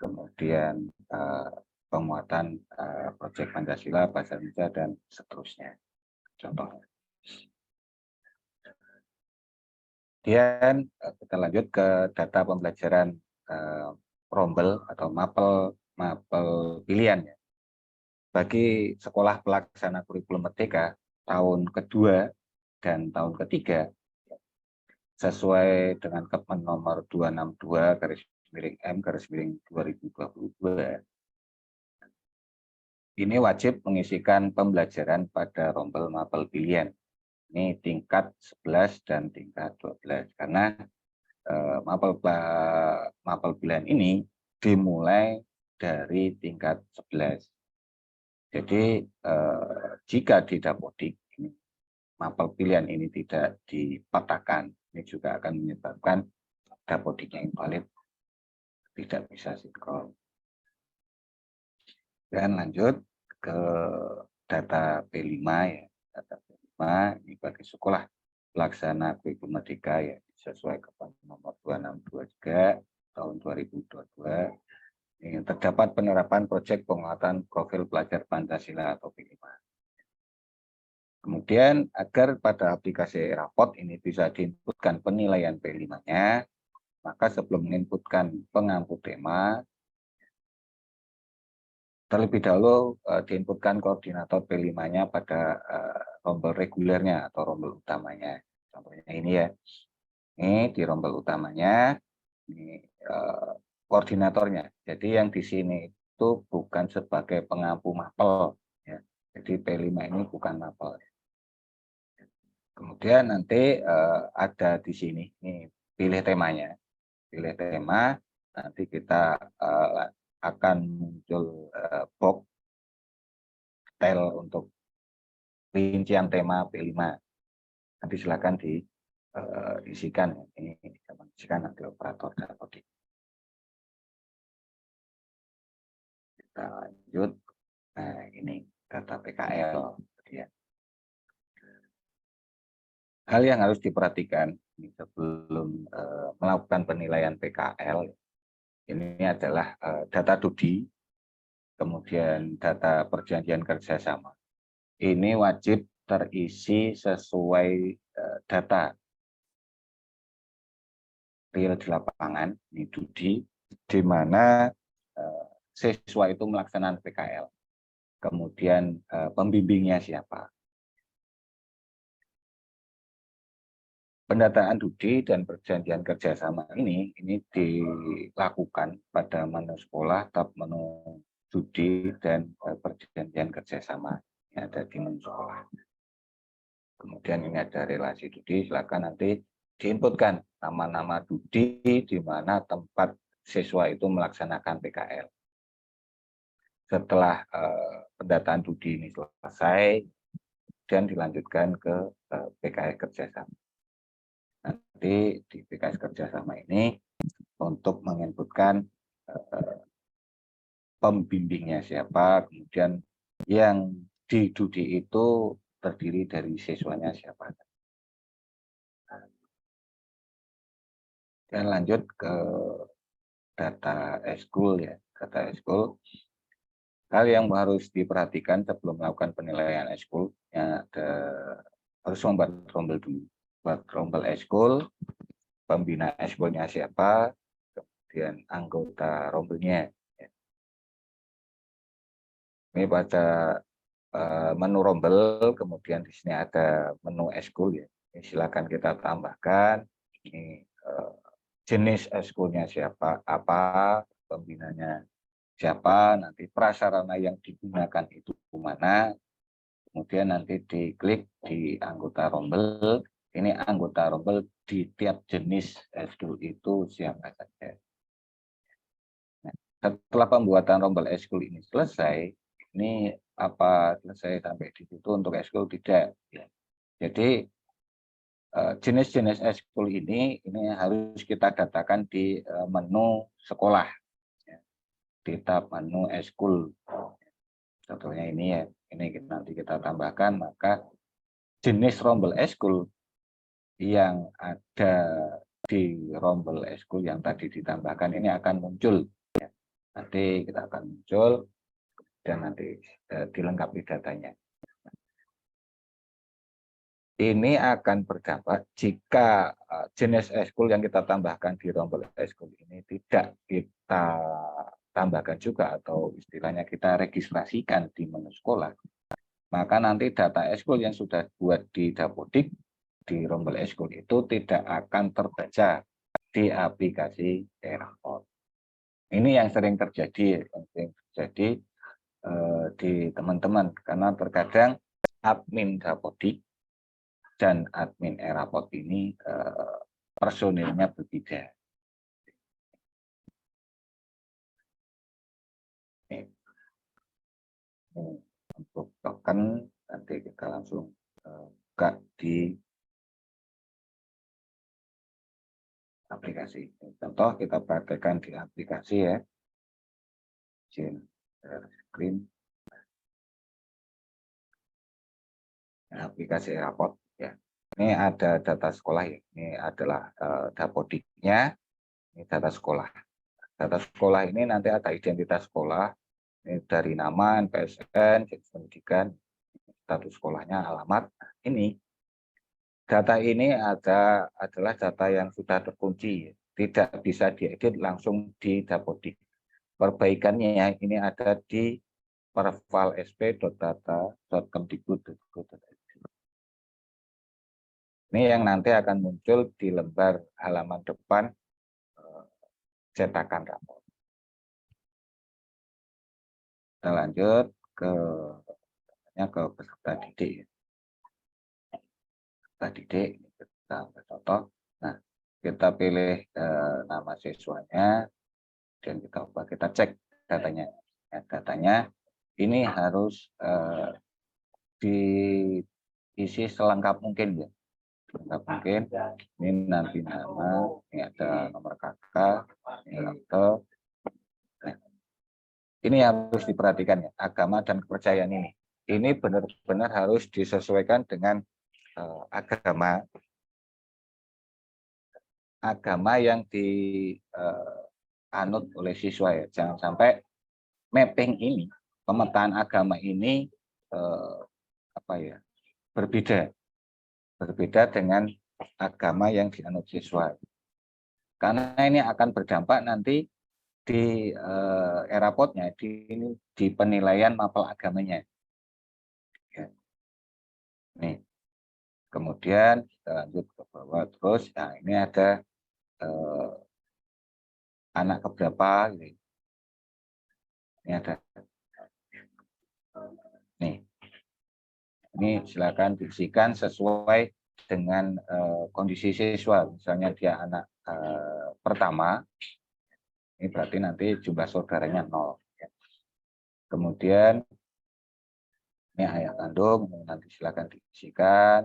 kemudian penguatan proyek Pancasila, bahasa Indonesia, dan seterusnya. Contohnya. Kemudian kita lanjut ke data pembelajaran rombel atau mapel pilihan. Bagi sekolah pelaksana kurikulum Merdeka tahun kedua dan tahun ketiga, sesuai dengan Kepmen nomor 262/M/2022, ini wajib mengisikan pembelajaran pada rombel mapel pilihan. Ini tingkat 11 dan tingkat 12, karena mapel pilihan ini dimulai dari tingkat 11. Jadi jika di Dapodik mapel pilihan ini tidak dipetakan, ini juga akan menyebabkan Dapodiknya invalid, tidak bisa sinkron. Dan lanjut ke data P5 ya. Data P5 ini bagi sekolah pelaksana kurikulum Merdeka ya, sesuai Kepmen nomor 2623 tahun 2022. Ini terdapat penerapan proyek penguatan profil pelajar Pancasila atau P5. Kemudian agar pada aplikasi rapot ini bisa diinputkan penilaian P5-nya, maka sebelum menginputkan pengampu tema, terlebih dahulu diinputkan koordinator P5-nya pada rombel regulernya atau rombel utamanya. Contohnya ini ya, ini di rombel utamanya, ini koordinatornya. Jadi yang di sini itu bukan sebagai pengampu mapel, ya. Jadi P5 ini bukan mapel. Kemudian nanti ada di sini, ini pilih temanya. Pilih tema, nanti kita akan muncul box detail untuk rincian tema P5. Nanti silakan diisikan. Ini diisikan nanti operator Dapodik. Kita lanjut. Nah, ini data PKL. Hal yang harus diperhatikan sebelum melakukan penilaian PKL, ini adalah data DUDI, kemudian data perjanjian kerjasama. Ini wajib terisi sesuai data real di lapangan, ini DUDI, di mana siswa itu melaksanakan PKL. Kemudian pembimbingnya siapa. Pendataan DUDI dan perjanjian kerjasama ini dilakukan pada menu sekolah, tab menu DUDI dan perjanjian kerjasama yang ada di menu sekolah. Kemudian ini ada relasi DUDI, silakan nanti diinputkan nama-nama DUDI di mana tempat siswa itu melaksanakan PKL. Setelah pendataan DUDI ini selesai, dan dilanjutkan ke PKS kerjasama. Nanti di PKS kerjasama ini untuk menginputkan pembimbingnya siapa, kemudian yang di DUDI itu terdiri dari siswanya siapa. Dan lanjut ke data eskul ya, data eskul. Hal yang harus diperhatikan sebelum melakukan penilaian eskul, ya harus membuat rombel dulu. Buat rombel eskul, pembina eskulnya siapa, kemudian anggota rombelnya. Ini pada menu rombel, kemudian di sini ada menu eskul ya. Ini silakan kita tambahkan. Ini jenis eskulnya siapa, apa, pembinanya siapa, nanti prasarana yang digunakan itu mana. Kemudian nanti diklik di anggota rombel. Ini anggota rombel di tiap jenis eskul itu siapa saja. Nah, setelah pembuatan rombel eskul ini selesai, ini apa selesai sampai di situ untuk eskul tidak. Ya. Jadi jenis-jenis eskul ini harus kita datakan di menu sekolah, ya. Di tab menu eskul. Contohnya ini ya, ini nanti kita tambahkan, maka jenis rombel eskul yang ada di rombel eskul yang tadi ditambahkan ini akan muncul, ya. Nanti kita akan muncul dan nanti dilengkapi datanya. Ini akan berdampak jika jenis eskul yang kita tambahkan di rombel eskul ini tidak kita tambahkan juga atau istilahnya kita registrasikan di menu sekolah, maka nanti data eskul yang sudah buat di Dapodik di rombel eskul itu tidak akan terbaca di aplikasi Erapot. Ini yang sering terjadi di teman-teman, karena terkadang admin Dapodik dan admin Erapot ini personilnya berbeda. Ini untuk token nanti kita langsung buka di aplikasi. Contoh kita praktekkan di aplikasi ya. Screen. Aplikasi Erapot ya. Ini ada data sekolah ya. Ini adalah Dapodiknya. Ini data sekolah. Data sekolah ini nanti ada identitas sekolah. Ini dari nama, NPSN, jenis pendidikan, status sekolahnya, alamat. Ini data ini adalah data yang sudah terkunci, tidak bisa diedit langsung di Dapodik. Perbaikannya ini ada di pervalsp.data.kemdikbud.go.id. Ini yang nanti akan muncul di lembar halaman depan cetakan rapor. Kita lanjut ke peserta didik. Peserta didik, kita contoh. Nah, kita pilih nama siswanya dan kita cek datanya. Ya, datanya ini harus diisi selengkap mungkin ya. Selengkap mungkin. Ini nanti nama, ini ada nomor kakak, ini akte. Ini harus diperhatikan ya, agama dan kepercayaan ini. Ini benar-benar harus disesuaikan dengan agama yang dianut oleh siswa ya. Jangan sampai mapping ini, pemetaan agama ini berbeda dengan agama yang dianut siswa. Karena ini akan berdampak nanti di Erapotnya, di penilaian mapel agamanya. Ya. Nih, kemudian kita lanjut ke bawah terus. Nah, ini ada anak keberapa? Ini ada. Nih, ini silakan diisikan sesuai dengan kondisi siswa. Misalnya dia anak pertama, ini berarti nanti jumlah saudaranya 0. Kemudian ini ayah kandung, nanti silakan diisikan.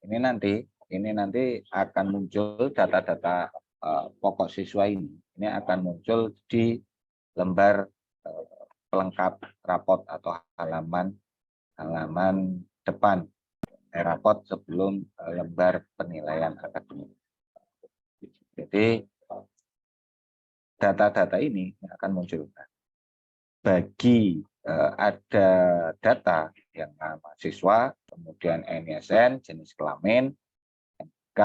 Ini nanti akan muncul data-data pokok siswa ini. Ini akan muncul di lembar pelengkap rapot atau halaman depan rapot sebelum lembar penilaian akademik. Jadi data-data ini akan muncul. Bagi ada data yang nama siswa, kemudian NISN, jenis kelamin, NIK,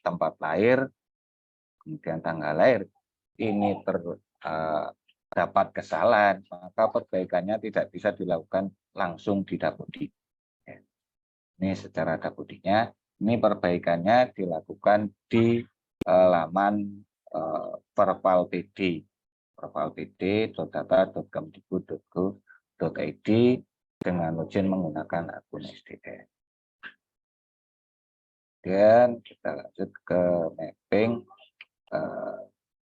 tempat lahir, kemudian tanggal lahir, ini terdapat kesalahan, maka perbaikannya tidak bisa dilakukan langsung di Dapodik. Ini secara Dapodiknya, ini perbaikannya dilakukan di laman pervalpd.data.kemdikbud.go.id dengan login menggunakan akun SDN. Dan kita lanjut ke mapping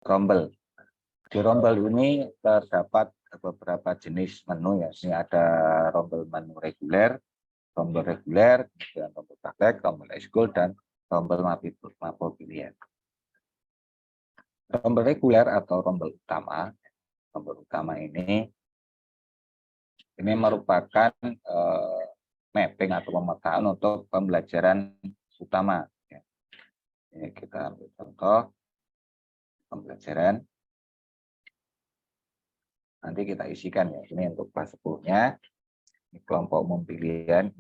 rombel. Di rombel ini terdapat beberapa jenis menu ya. Ini ada rombel menu reguler, kemudian rombel praktek, rombel eskul, dan rombel mapel pilihan. Rombel reguler atau rombel utama ini merupakan mapping atau pemetaan untuk pembelajaran utama. Ini kita ambil contoh pembelajaran. nanti kita isikan ya. Ini untuk kelas 10-nya. Ini kelompok umum pilihan.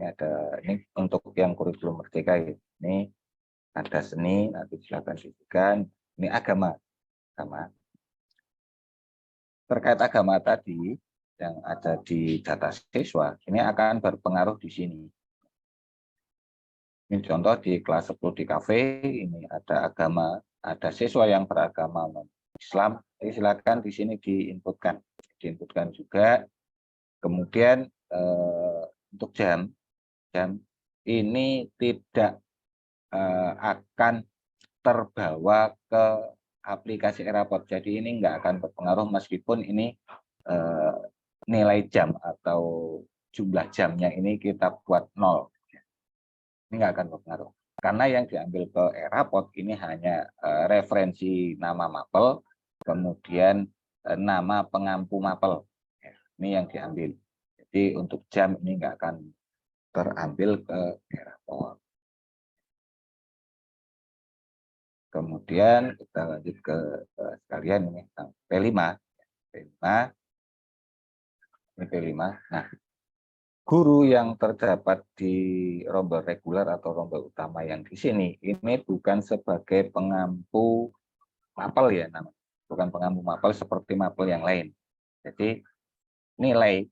Ini untuk yang kurikulum merdeka ya. Ini ada seni, nanti silakan isikan. Ini agama. Terkait agama tadi yang ada di data siswa, ini akan berpengaruh di sini. Ini contoh di kelas 10 di kafe, ini ada agama, ada siswa yang beragama Islam, jadi silakan di sini diinputkan juga. Kemudian untuk jam ini tidak akan terbawa ke aplikasi Eraport, jadi ini nggak akan berpengaruh meskipun ini nilai jam atau jumlah jamnya ini kita buat 0. Ini nggak akan berpengaruh. Karena yang diambil ke Eraport ini hanya referensi nama mapel, kemudian nama pengampu mapel. Ini yang diambil. Jadi untuk jam ini nggak akan terambil ke Eraport. Kemudian kita lanjut ke sekalian ini P5. Ini P5. Nah, guru yang terdapat di rombel reguler atau rombel utama yang di sini ini bukan sebagai pengampu mapel ya namanya, bukan pengampu mapel seperti mapel yang lain. Jadi nilai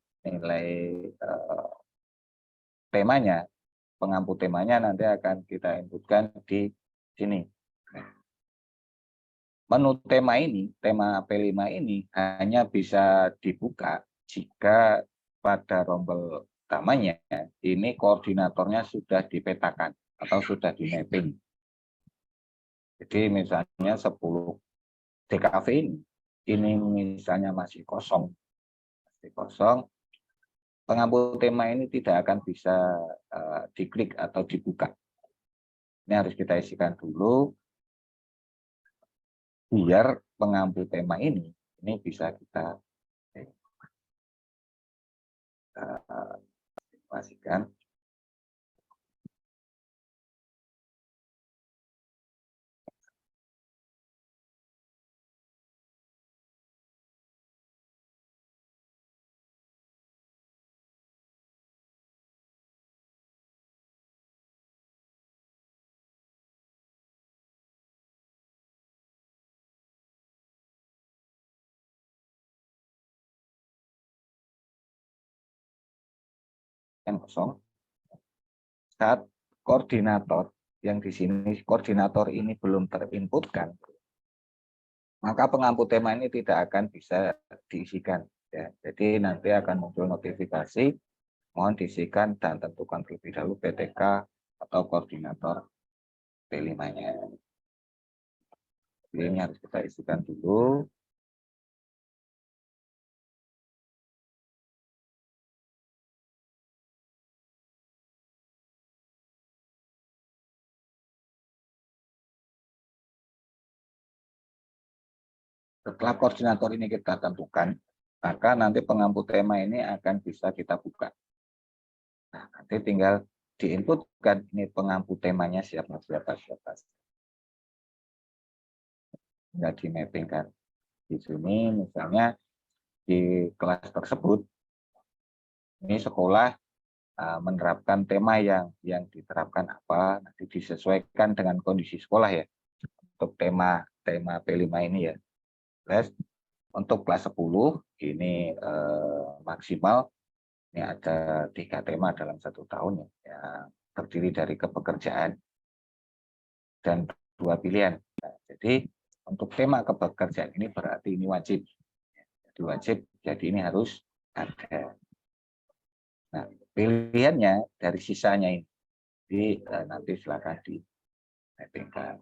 temanya, pengampu temanya nanti akan kita inputkan di sini. Menu tema ini, tema P5 ini hanya bisa dibuka jika pada rombel utamanya ini koordinatornya sudah dipetakan atau sudah di mapping. Jadi misalnya 10 DKV ini misalnya masih kosong, pengampu tema ini tidak akan bisa diklik atau dibuka. Ini harus kita isikan dulu biar pengampu tema ini bisa kita pastikan. Yang kosong. Saat koordinator yang di sini koordinator ini belum terinputkan, maka pengampu tema ini tidak akan bisa diisikan. Ya. Jadi nanti akan muncul notifikasi, mohon diisikan dan tentukan terlebih dahulu PTK atau koordinator P5-nya. Jadi ini harus kita isikan dulu. Setelah koordinator ini kita tentukan, maka nanti pengampu tema ini akan bisa kita buka. Nah, nanti tinggal diinputkan ini pengampu temanya siapa. Tinggal di mappingkan. Di sini misalnya di kelas tersebut, ini sekolah menerapkan tema yang diterapkan apa, nanti disesuaikan dengan kondisi sekolah ya. Untuk tema P5 ini ya. Untuk kelas 10 ini maksimal ini ada 3 tema dalam 1 tahun ya, terdiri dari kepekerjaan dan 2 pilihan. Nah, jadi untuk tema kepekerjaan ini berarti ini wajib. Jadi wajib, jadi ini harus ada. Nah, pilihannya dari sisanya ini. Jadi nanti silakan di mappingkan.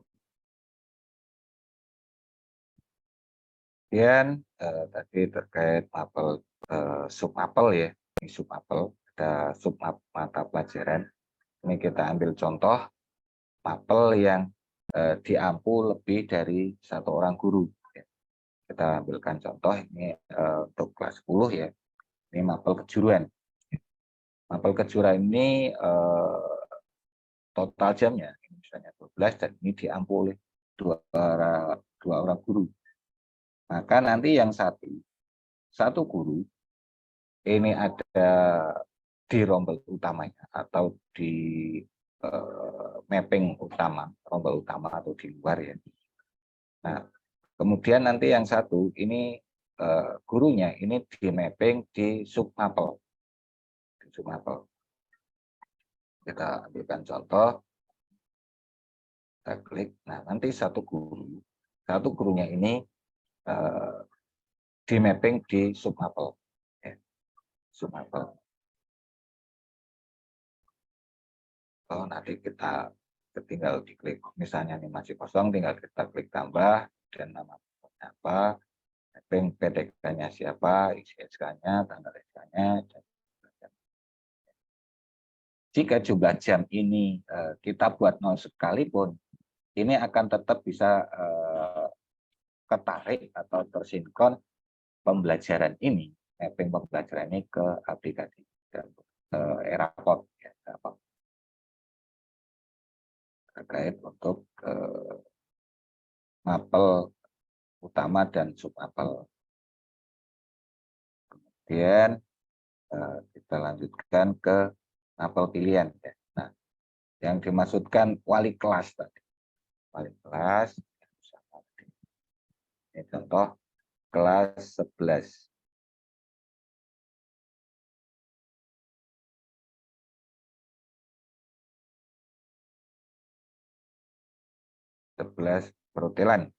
Kemudian tadi terkait mapel submapel ya, ini submapel ada mata pelajaran. Ini kita ambil contoh mapel yang diampu lebih dari 1 orang guru. Kita ambilkan contoh ini untuk kelas 10 ya, ini mapel kejuruan. Mapel kejuruan ini total jamnya misalnya 12 dan ini diampu oleh 2 orang guru. Maka nanti yang satu satu guru ini ada di rombel utamanya atau di mapping utama, rombel utama atau di luar ya. Nah, kemudian nanti yang satu ini gurunya ini di mapping di submapel. Di submapel. Kita ambilkan contoh, kita klik. Nah, nanti satu gurunya ini di mapping di submapel. Ya, submapel. Oh, nanti kita tinggal diklik, misalnya ini masih kosong, tinggal kita klik tambah dan nama apa, mapping PTK-nya siapa, isi SK-nya, tanggal SK-nya. Jika jumlah jam ini kita buat 0 sekalipun, ini akan tetap bisa ketarik atau tersinkron pembelajaran ini, mapping pembelajaran ini ke aplikasi Eraport. Ya, terkait untuk mapel utama dan submapel. Kemudian kita lanjutkan ke mapel pilihan. Ya. Nah, yang dimaksudkan wali kelas tadi. Wali kelas, ini contoh kelas 11. Perhotelan.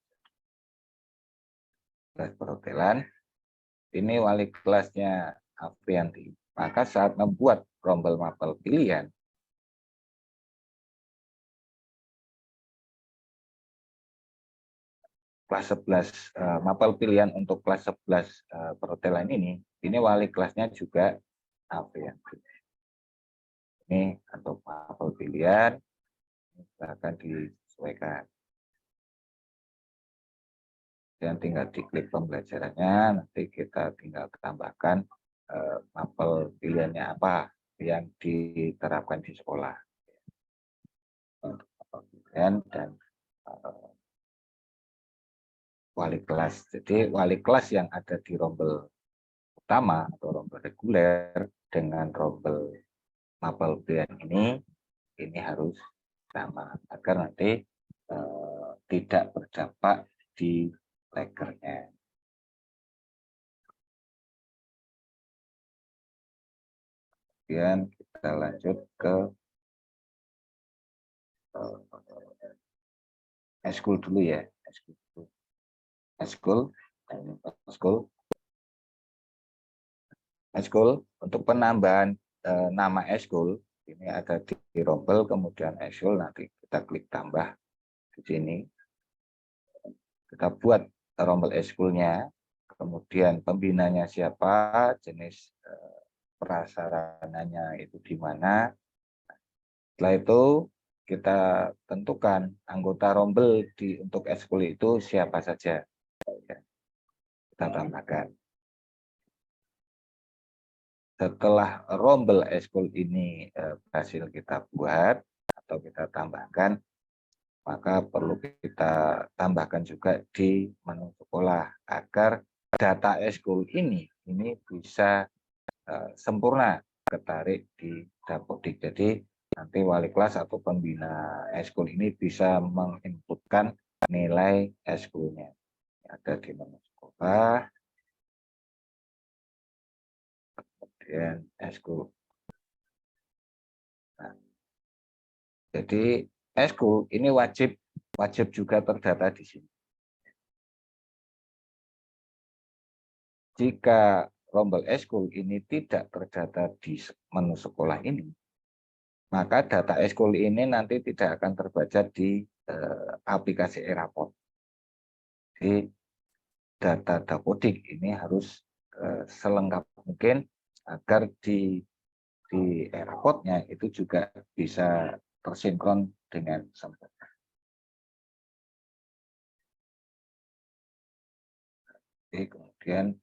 Perhotelan. Ini wali kelasnya Afrianti. Maka saat membuat rombel mapel pilihan, kelas 11 mapel pilihan untuk kelas 11 perhotelan ini wali kelasnya juga Afrianti. Ini untuk mapel pilihan akan disesuaikan. Dan tinggal diklik pembelajarannya, nanti kita tinggal tambahkan mapel pilihannya apa yang diterapkan di sekolah. Untuk mapel pilihan dan wali kelas. Jadi wali kelas yang ada di rombel utama atau rombel reguler dengan rombel mapel pilihan ini harus sama agar nanti tidak berdampak di lekernya. Kemudian kita lanjut ke eskul dulu ya. Eskul untuk penambahan nama eskul ini ada di rombel, kemudian eskul nanti kita klik tambah di sini. Kita buat rombel eskulnya, kemudian pembinanya siapa, jenis prasarananya itu di mana. Setelah itu kita tentukan anggota rombel untuk eskul itu siapa saja. Kita tambahkan. Setelah rombel eskul ini berhasil kita buat atau kita tambahkan, maka perlu kita tambahkan juga di menu sekolah agar data eskul ini bisa sempurna ketarik di Dapodik. Jadi nanti wali kelas atau pembina eskul ini bisa menginputkan nilai eskulnya. Ada di menu sekolah, kemudian eskul. Nah, jadi eskul ini wajib juga terdata di sini. Jika rombel eskul ini tidak terdata di menu sekolah ini, maka data eskul ini nanti tidak akan terbaca di aplikasi Eraport. Jadi data Dapodik ini harus selengkap mungkin agar di Eraport-nya itu juga bisa tersinkron dengan sempurna. Oke, kemudian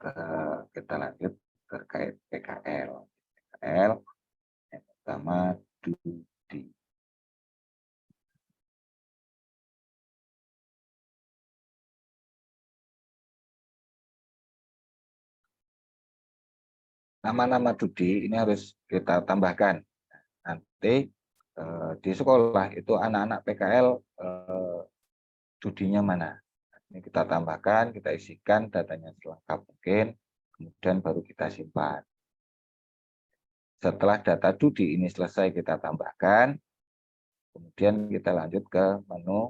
kita lanjut terkait PKL. PKL yang pertama Dudi. nama-nama judi ini harus kita tambahkan. Nanti di sekolah itu anak-anak PKL judinya mana. Ini kita tambahkan, kita isikan datanya selengkap mungkin, kemudian baru kita simpan. Setelah data judi ini selesai kita tambahkan, kemudian kita lanjut ke menu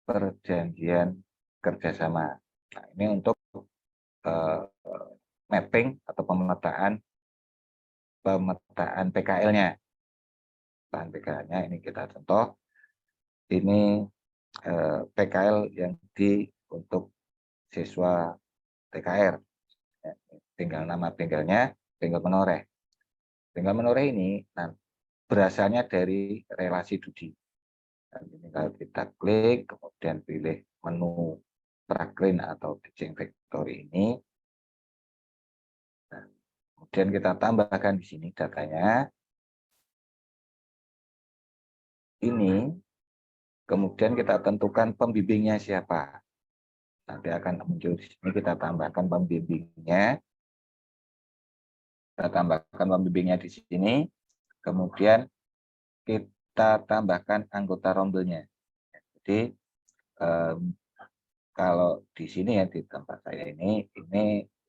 perjanjian kerjasama. Nah, ini untuk mapping atau pemetaan PKL-nya. Bahan PKL-nya ini kita contoh. Ini PKL yang untuk siswa TKR. Tinggal nama bengkelnya, bengkel menoreh. Bengkel menoreh ini berasalnya dari relasi judi. Dan tinggal kita klik, kemudian pilih menu Tracklane atau Teaching Factory ini. Nah, kemudian kita tambahkan di sini datanya. Ini kemudian kita tentukan pembimbingnya siapa. Nanti akan muncul di sini, kita tambahkan pembimbingnya. Kita tambahkan pembimbingnya di sini. Kemudian kita tambahkan anggota rombelnya. Jadi kalau di sini ya di tempat saya ini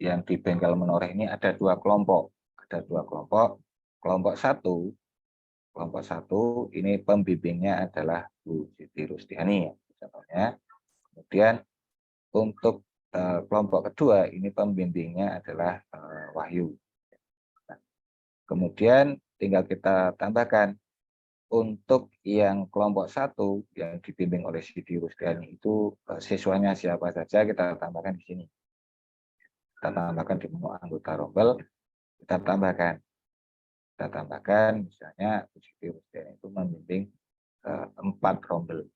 yang di bengkel menoreh ini ada 2 kelompok. Ada 2 kelompok. Kelompok satu ini pembimbingnya adalah Bu Siti Rustiani ya, contohnya. Kemudian untuk kelompok kedua ini pembimbingnya adalah Wahyu. Nah, kemudian tinggal kita tambahkan untuk yang kelompok 1 yang dibimbing oleh Siti Rustiani itu siswanya siapa saja kita tambahkan di sini. Kita tambahkan di menu anggota rombel, kita tambahkan misalnya Siti Rustiani itu membimbing 4 rombel.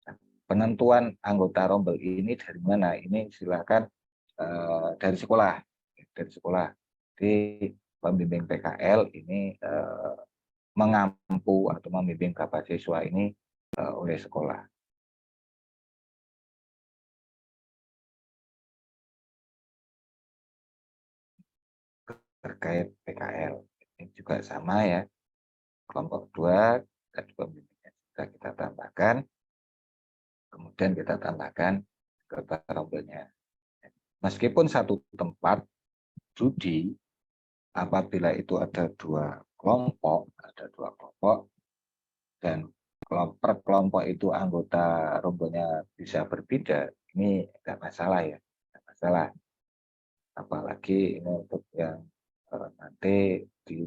Nah, penentuan anggota rombel ini dari mana? Ini silakan dari sekolah. Jadi pembimbing PKL ini mengampu atau membimbing bapak siswa ini oleh sekolah. Terkait PKL ini juga sama ya, kelompok 2 dan pembimbingnya sudah kita tambahkan, kemudian kita tambahkan anggota rombelnya. Meskipun satu tempat judi, apabila itu ada 2 kelompok dan per kelompok itu anggota rombelnya bisa berbeda, ini tidak masalah ya, tidak masalah. Apalagi ini untuk yang nanti di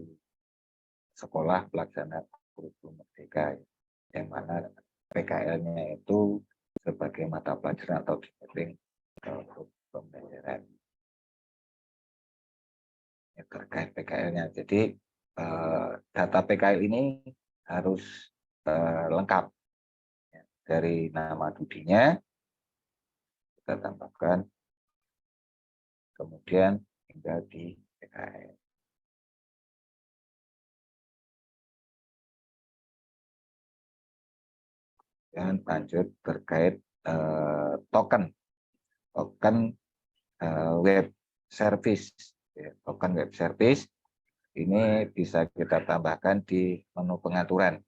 sekolah pelaksana kurikulum merdeka, yang mana PKL-nya itu sebagai mata pelajaran atau disiplin pembelajaran terkait PKL-nya. Jadi data PKL ini harus lengkap. Dari nama judinya kita tambahkan, kemudian tinggal di PKL. Dan lanjut terkait token web service. Token web service ini bisa kita tambahkan di menu pengaturan.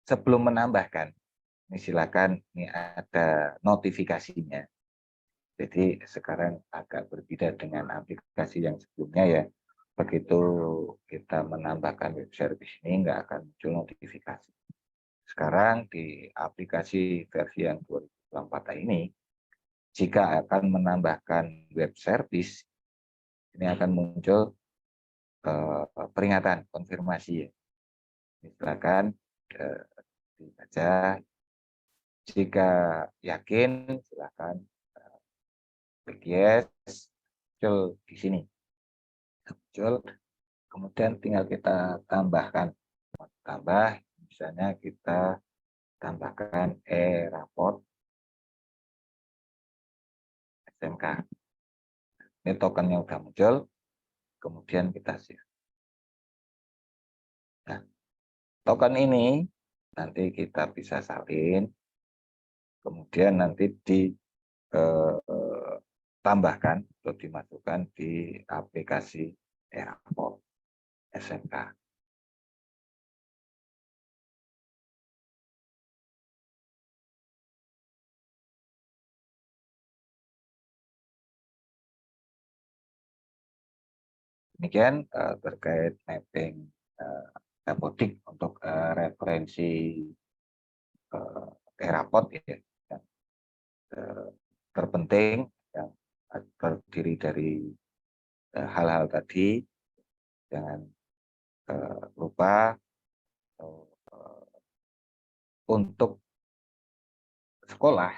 Sebelum menambahkan, ini silakan, ini ada notifikasinya. Jadi sekarang agak berbeda dengan aplikasi yang sebelumnya ya. Begitu kita menambahkan web service ini nggak akan muncul notifikasi. Sekarang di aplikasi versi yang 2024 ini, jika akan menambahkan web service, ini akan muncul peringatan konfirmasi. Silakan dibaca. Jika yakin, silakan klik yes, muncul di sini. Muncul, kemudian tinggal kita tambahkan. Misalnya kita tambahkan e-raport SMK. Ini tokennya sudah muncul, kemudian kita save. Nah, token ini nanti kita bisa salin kemudian nanti ditambahkan atau dimasukkan di aplikasi e-rapor SMK. Demikian terkait mapping Dapodik untuk referensi e-rapor ya, yang terpenting yang terdiri dari hal-hal tadi. Jangan lupa untuk sekolah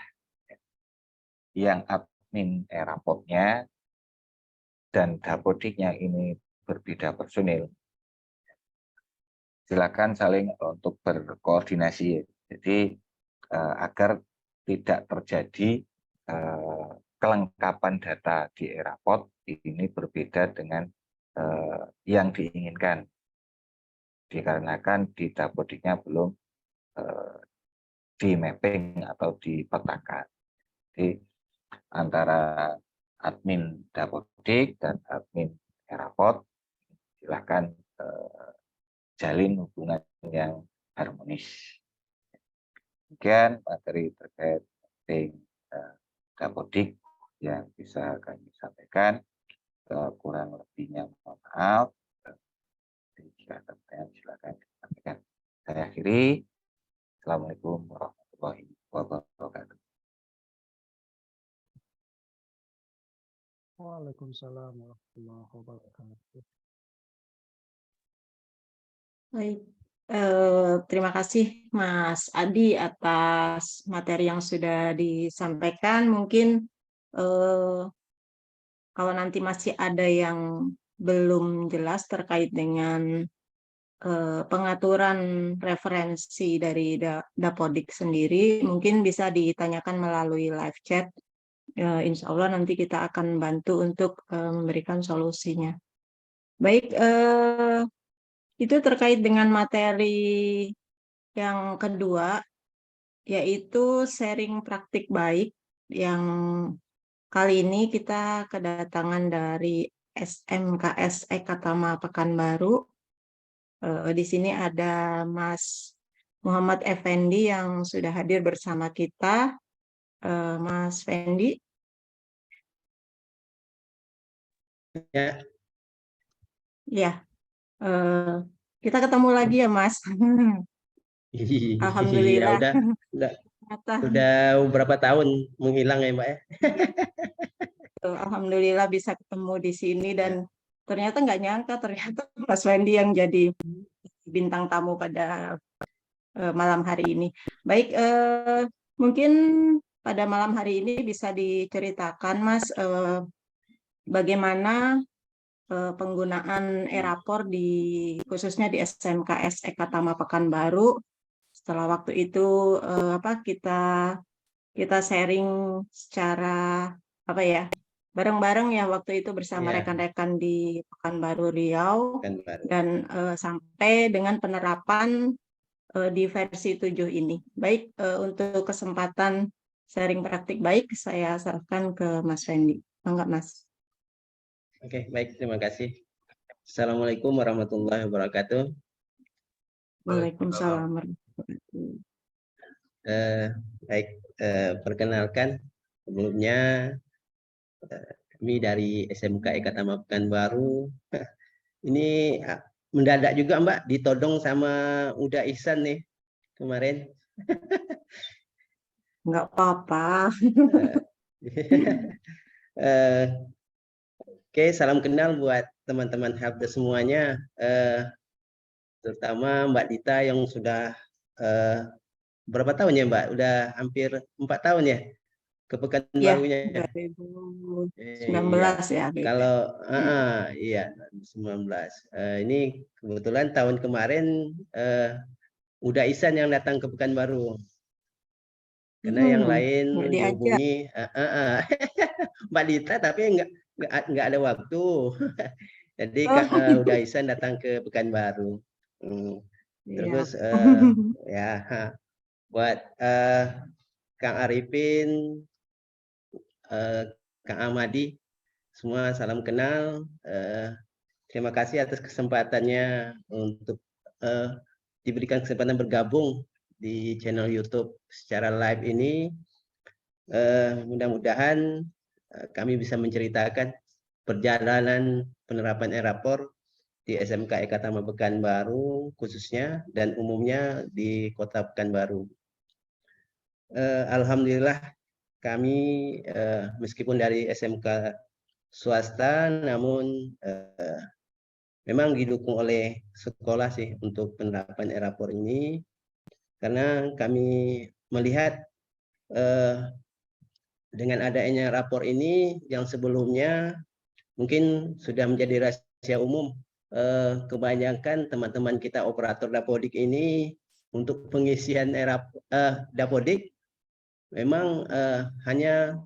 yang admin e-rapornya dan Dapodiknya ini berbeda personil, silakan saling untuk berkoordinasi. Jadi agar tidak terjadi kelengkapan data di e-rapor ini berbeda dengan yang diinginkan, dikarenakan di Dapodiknya belum di mapping atau dipetakan. Jadi antara admin Dapodik dan admin e-rapor silakan jalin hubungan yang harmonis. Demikian materi terkait mapping Dapodik yang bisa kami sampaikan. Kurang lebihnya mohon maaf. Jika ada pertanyaan silakan disampaikan. Saya akhiri. Assalamualaikum warahmatullahi wabarakatuh. Waalaikumsalam warahmatullahi wabarakatuh. Baik, terima kasih Mas Adi atas materi yang sudah disampaikan. Mungkin kalau nanti masih ada yang belum jelas terkait dengan pengaturan referensi dari Dapodik sendiri, mungkin bisa ditanyakan melalui live chat. Insya Allah nanti kita akan bantu untuk memberikan solusinya. Baik, itu terkait dengan materi yang kedua, yaitu sharing praktik baik, yang kali ini kita kedatangan dari SMKS Ekatama Pekanbaru. Di sini ada Mas Muhammad Effendi yang sudah hadir bersama kita. Mas Fendi. Ya. Ya, kita ketemu lagi ya Mas. Alhamdulillah. Ya, udah berapa tahun menghilang ya Mbak ya. Alhamdulillah bisa ketemu di sini dan ternyata nggak nyangka ternyata Mas Fendi yang jadi bintang tamu pada malam hari ini. Baik, mungkin pada malam hari ini bisa diceritakan Mas bagaimana penggunaan e-rapor khususnya di SMKS Ekatama Pekanbaru. Setelah waktu itu kita sharing secara bareng-bareng ya waktu itu bersama rekan-rekan di Pekanbaru Riau dan sampai dengan penerapan di versi 7 ini. Baik, untuk kesempatan sharing praktik baik saya serahkan ke Mas Fendi. Enggak Mas? Oke, baik, terima kasih. Assalamualaikum warahmatullahi wabarakatuh. Waalaikumsalam warahmatullahi wabarakatuh. Baik, perkenalkan sebelumnya kami dari SMK Ekatama Pekanbaru. Ini mendadak juga Mbak, ditodong sama Uda Ihsan nih kemarin. Enggak apa-apa. Oke, salam kenal buat teman-teman Habda semuanya, terutama Mbak Dita yang sudah berapa tahun ya Mbak? Udah hampir 4 tahun ya ke Pekanbarunya. 2019 ya. Kalau iya 2019. Ini kebetulan tahun kemarin Uda Ihsan yang datang ke Pekanbaru. Karena yang lain dihubungi Mbak Dita tapi nggak ada waktu. Jadi Uda Ihsan datang ke Pekanbaru. Terus ya buat Kang Arifin, Kang Ahmadi, semua salam kenal. Terima kasih atas kesempatannya untuk diberikan kesempatan bergabung di channel YouTube secara live ini. Mudah-mudahan kami bisa menceritakan perjalanan penerapan e-rapor di SMK Eka Tama Pekanbaru khususnya dan umumnya di Kota Pekanbaru. Alhamdulillah kami meskipun dari SMK swasta, namun memang didukung oleh sekolah sih untuk penerapan e-rapor ini, karena kami melihat dengan adanya rapor ini yang sebelumnya mungkin sudah menjadi rahasia umum, kebanyakan teman-teman kita operator dapodik ini untuk pengisian dapodik memang hanya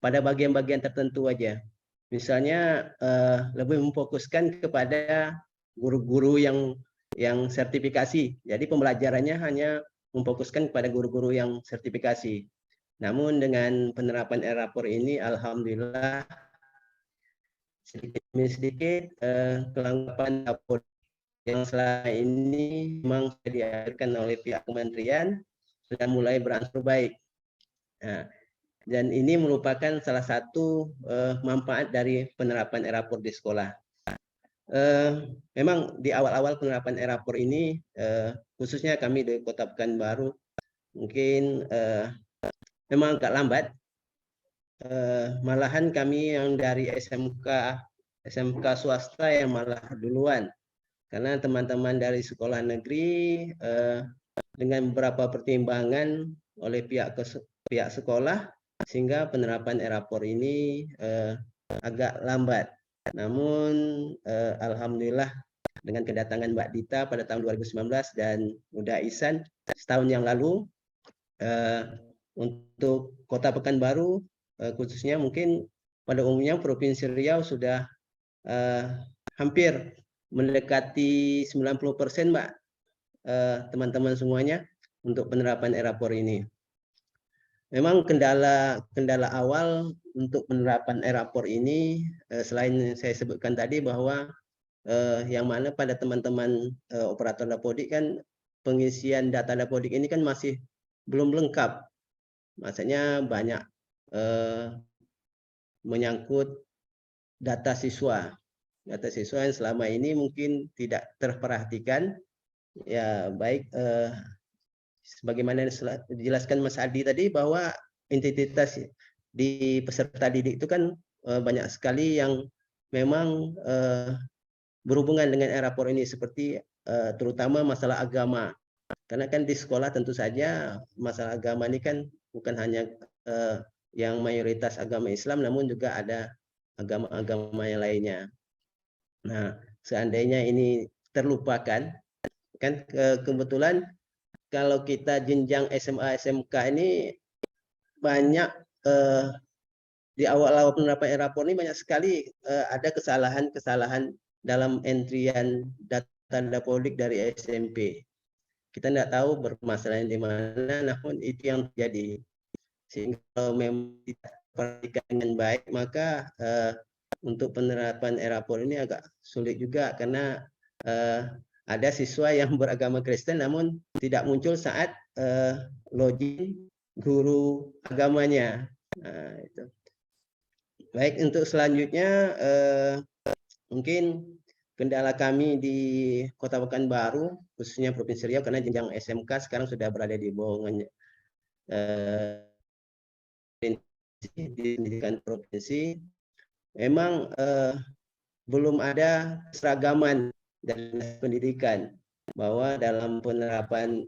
pada bagian-bagian tertentu aja. Misalnya lebih memfokuskan kepada guru-guru yang sertifikasi. Jadi pembelajarannya hanya memfokuskan kepada guru-guru yang sertifikasi. Namun dengan penerapan e-rapor ini, alhamdulillah sedikit demi sedikit kelengkapan dapodik yang selama ini memang sudah diajarkan oleh pihak kementerian sudah mulai berangsur baik. Nah, dan ini merupakan salah satu manfaat dari penerapan e-rapor di sekolah. Memang di awal-awal penerapan e-rapor ini, khususnya kami di Kota Pekanbaru, mungkin memang agak lambat. Malahan kami yang dari SMK swasta yang malah duluan, karena teman-teman dari sekolah negeri dengan beberapa pertimbangan oleh pihak sekolah sehingga penerapan e-rapor ini agak lambat. Namun alhamdulillah dengan kedatangan Mbak Dita pada tahun 2019 dan Uda Ihsan setahun yang lalu, untuk Kota Pekanbaru khususnya mungkin pada umumnya Provinsi Riau sudah hampir mendekati 90% Mbak, teman-teman semuanya untuk penerapan e-rapor ini. Memang kendala awal untuk penerapan e-rapor ini selain saya sebutkan tadi bahwa yang mana pada teman-teman operator dapodik kan pengisian data dapodik ini kan masih belum lengkap. Maksudnya banyak menyangkut data siswa yang selama ini mungkin tidak terperhatikan. Ya baik, sebagaimana dijelaskan Mas Adi tadi bahwa entitas di peserta didik itu kan banyak sekali yang memang berhubungan dengan e-rapor ini, seperti terutama masalah agama. Karena kan di sekolah tentu saja masalah agama ini kan bukan hanya yang mayoritas agama Islam, namun juga ada agama-agama yang lainnya. Nah, seandainya ini terlupakan, kan kebetulan kalau kita jenjang SMA SMK ini banyak di awal-awal penerapan e-rapor ini banyak sekali ada kesalahan-kesalahan dalam entrian data dapodik dari SMP. Kita tidak tahu bermasalahan di mana, namun itu yang terjadi. Sehingga kalau memang tidak diperhatikan dengan baik, maka untuk penerapan e-rapor ini agak sulit juga, karena ada siswa yang beragama Kristen namun tidak muncul saat login guru agamanya. Nah, itu. Baik, untuk selanjutnya mungkin kendala kami di Kota Pekanbaru khususnya Provinsi Riau, karena jenjang SMK sekarang sudah berada di bawah di pendidikan provinsi, memang belum ada seragaman dari pendidikan, bahwa dalam penerapan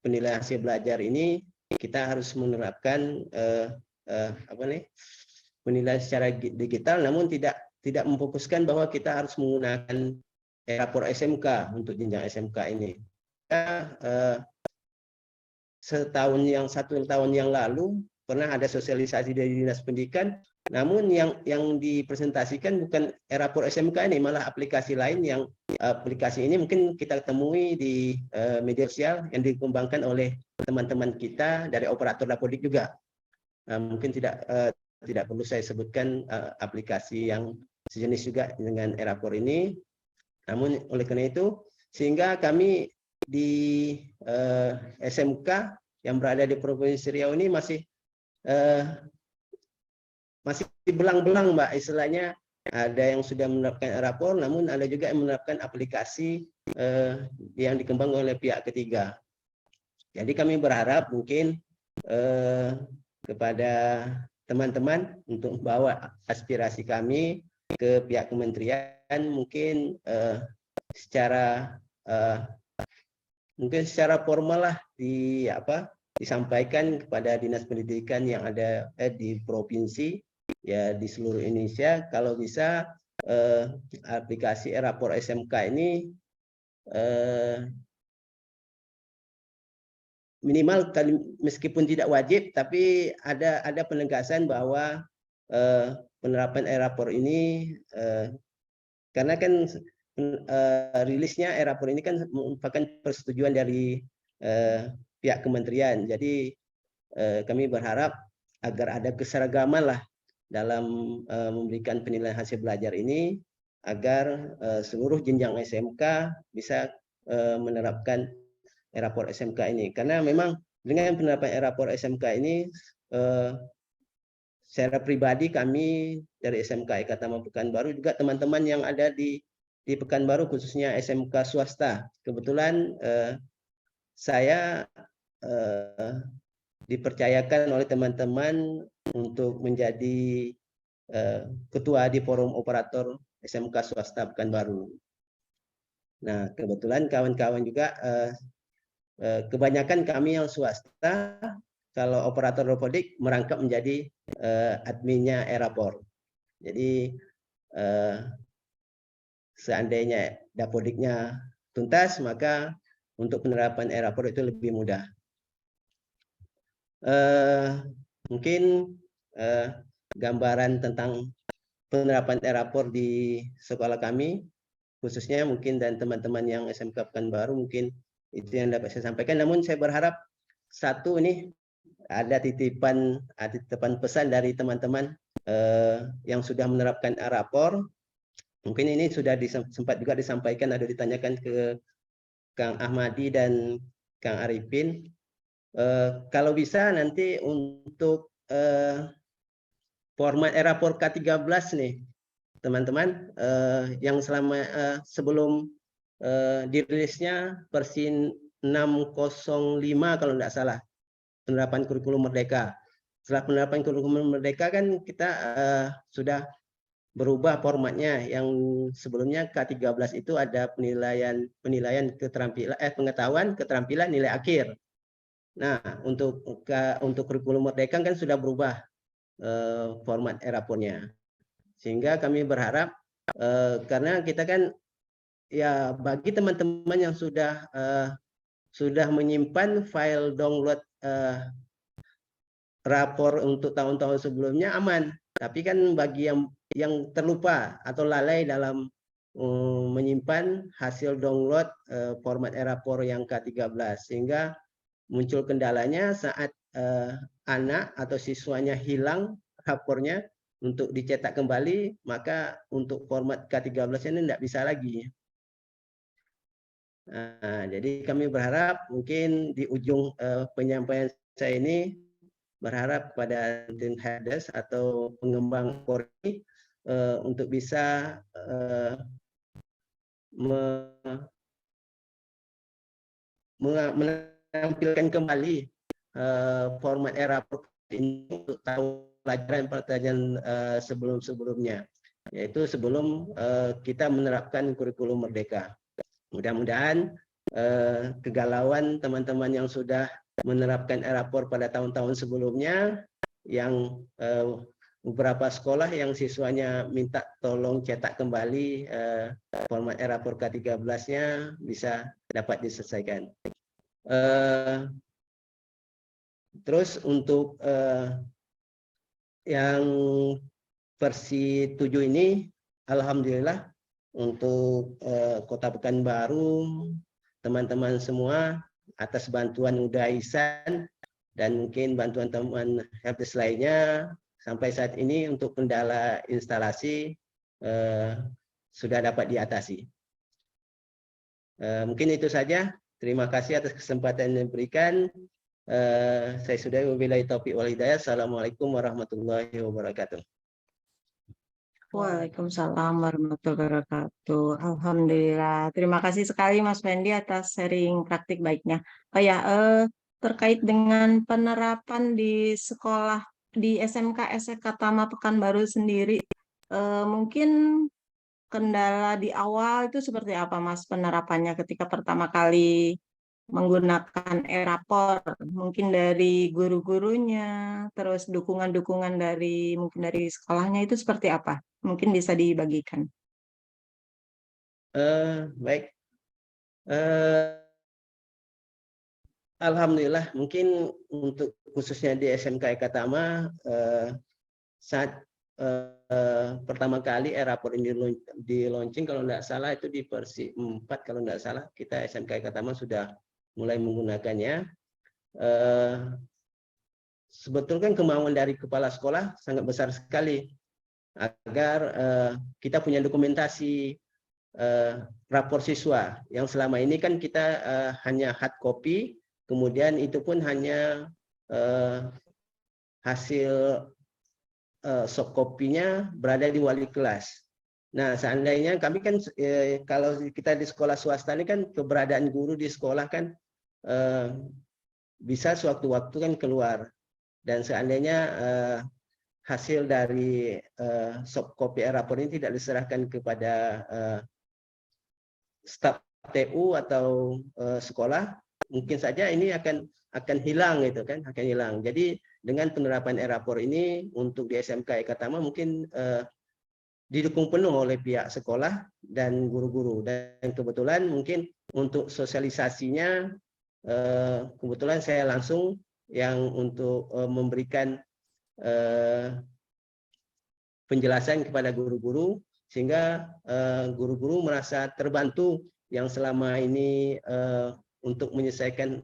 penilaian hasil belajar ini kita harus menerapkan penilaian secara digital, namun tidak memfokuskan bahwa kita harus menggunakan e-rapor SMK untuk jenjang SMK ini. Satu tahun yang lalu pernah ada sosialisasi dari Dinas Pendidikan, namun yang dipresentasikan bukan e-rapor SMK ini, malah aplikasi lain yang aplikasi ini mungkin kita temui di media sosial yang dikembangkan oleh teman-teman kita dari operator Dapodik juga. Mungkin tidak perlu saya sebutkan aplikasi yang sejenis juga dengan e-rapor ini. Namun oleh karena itu, sehingga kami di SMK yang berada di Provinsi Riau ini masih belang-belang, Mbak, istilahnya. Ada yang sudah menerapkan e-rapor, namun ada juga yang menerapkan aplikasi yang dikembangkan oleh pihak ketiga. Jadi kami berharap mungkin kepada teman-teman untuk membawa aspirasi kami ke pihak kementerian, mungkin secara formal lah disampaikan kepada Dinas Pendidikan yang ada di provinsi, ya di seluruh Indonesia, kalau bisa aplikasi e-rapor SMK ini minimal meskipun tidak wajib, tapi ada penegasan bahwa penerapan e-rapor ini, karena kan rilisnya e-rapor ini kan merupakan persetujuan dari pihak kementerian. Jadi kami berharap agar ada keseragaman lah dalam memberikan penilaian hasil belajar ini, agar seluruh jenjang SMK bisa menerapkan e-rapor SMK ini. Karena memang dengan penerapan e-rapor SMK ini, secara pribadi kami dari SMK Ekatama Pekanbaru, juga teman-teman yang ada di Pekanbaru, khususnya SMK swasta. Kebetulan saya dipercayakan oleh teman-teman untuk menjadi ketua di forum operator SMK swasta Pekanbaru. Nah, kebetulan kawan-kawan juga kebanyakan kami yang swasta, kalau operator Dapodik merangkap menjadi adminnya e-rapor. Jadi seandainya Dapodiknya tuntas, maka untuk penerapan e-rapor itu lebih mudah. Mungkin gambaran tentang penerapan e-rapor di sekolah kami, khususnya mungkin, dan teman-teman yang SMK Pekanbaru, mungkin itu yang dapat saya sampaikan. Namun saya berharap satu, ini ada titipan pesan dari teman-teman yang sudah menerapkan e-rapor. Mungkin ini sudah sempat juga disampaikan atau ditanyakan ke Kang Ahmadi dan Kang Arifin. Kalau bisa nanti untuk format e-rapor K13 nih, teman-teman, yang sebelum dirilisnya versi 605 kalau tidak salah, penerapan kurikulum merdeka. Setelah penerapan kurikulum merdeka kan kita sudah berubah formatnya. Yang sebelumnya K13 itu ada penilaian keterampilan, pengetahuan, keterampilan, nilai akhir. Nah, untuk kurikulum merdeka kan sudah berubah format e-rapornya. Sehingga kami berharap, karena kita kan, ya bagi teman-teman yang sudah menyimpan file download rapor untuk tahun-tahun sebelumnya aman. Tapi kan bagi yang terlupa atau lalai dalam menyimpan hasil download format e-rapor yang K13, sehingga muncul kendalanya saat anak atau siswanya hilang rapornya untuk dicetak kembali, maka untuk format K13 ini tidak bisa lagi. Nah, jadi kami berharap mungkin di ujung penyampaian saya ini, berharap pada tim headers atau pengembang Polri untuk bisa menampilkan kembali format e-rapor ini untuk tahu pelajaran sebelum-sebelumnya, yaitu sebelum kita menerapkan kurikulum merdeka. Mudah-mudahan kegalauan teman-teman yang sudah menerapkan e-rapor pada tahun-tahun sebelumnya, yang beberapa sekolah yang siswanya minta tolong cetak kembali format e-rapor K13-nya bisa dapat diselesaikan. Terus untuk yang versi 7 ini, alhamdulillah untuk Kota Pekanbaru, teman-teman semua atas bantuan Uda Ihsan dan mungkin bantuan teman helpdesk lainnya, sampai saat ini untuk kendala instalasi sudah dapat diatasi. Mungkin itu saja. Terima kasih atas kesempatan yang diberikan. Saya sudah wabillahi taufiq wal hidayah. Assalamualaikum warahmatullahi wabarakatuh. Waalaikumsalam warahmatullahi wabarakatuh. Alhamdulillah. Terima kasih sekali Mas Fendi atas sharing praktik baiknya. Oh ya, terkait dengan penerapan di sekolah di SMK SMK Tama Pekanbaru sendiri, mungkin kendala di awal itu seperti apa Mas penerapannya ketika pertama kali menggunakan e-rapor, mungkin dari guru-gurunya, terus dukungan-dukungan dari mungkin dari sekolahnya itu seperti apa? Mungkin bisa dibagikan. Baik. Alhamdulillah, mungkin untuk khususnya di SMK Eka Tama, saat pertama kali e-rapor ini di launching, kalau tidak salah itu di versi 4, kalau tidak salah kita SMK Eka Tama sudah mulai menggunakannya. Sebetulnya kemauan dari kepala sekolah sangat besar sekali agar kita punya dokumentasi rapor siswa yang selama ini kan kita hanya hard copy, kemudian itu pun hanya hasil soft copy-nya berada di wali kelas. Nah, seandainya kami kan kalau kita di sekolah swasta ini kan keberadaan guru di sekolah kan bisa sewaktu-waktu kan keluar, dan seandainya hasil dari soft copy rapor ini tidak diserahkan kepada staf TU atau sekolah, mungkin saja ini akan hilang gitu kan, akan hilang. Jadi dengan penerapan e-rapor ini untuk di SMK Eka Tama mungkin didukung penuh oleh pihak sekolah dan guru-guru, dan kebetulan mungkin untuk sosialisasinya kebetulan saya langsung yang untuk memberikan penjelasan kepada guru-guru, sehingga guru-guru merasa terbantu yang selama ini untuk menyelesaikan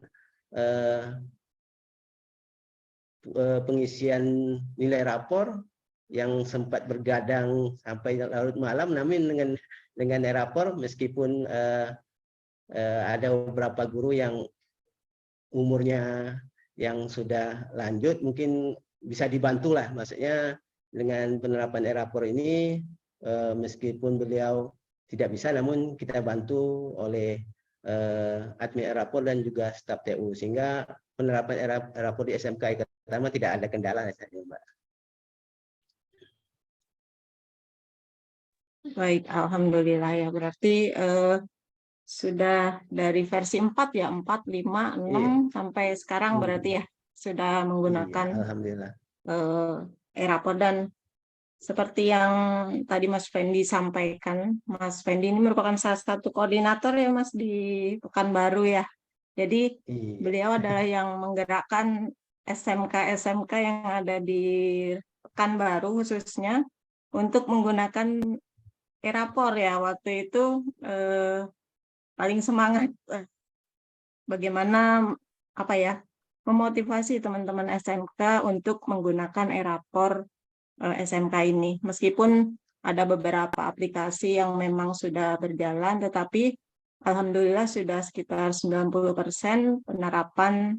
pengisian nilai rapor yang sempat bergadang sampai larut malam, namun dengan e-rapor meskipun ada beberapa guru yang umurnya yang sudah lanjut mungkin bisa dibantu lah, maksudnya dengan penerapan e-rapor ini meskipun beliau tidak bisa, namun kita bantu oleh admin e-rapor dan juga staf TU, sehingga penerapan e-rapor di SMK Eka Tama tidak ada kendala saja, Mbak. Baik, alhamdulillah ya. Berarti sudah dari versi 4 ya, 4, 5, 6 sampai sekarang berarti ya sudah menggunakan alhamdulillah e-rapor. Dan seperti yang tadi Mas Fendi sampaikan, Mas Fendi ini merupakan salah satu koordinator ya Mas di Pekanbaru ya. Jadi beliau adalah yang menggerakkan SMK-SMK yang ada di Pekanbaru khususnya untuk menggunakan e-rapor ya. Waktu itu paling semangat bagaimana memotivasi teman-teman SMK untuk menggunakan e-rapor SMK ini. Meskipun ada beberapa aplikasi yang memang sudah berjalan, tetapi alhamdulillah sudah sekitar 90% penerapan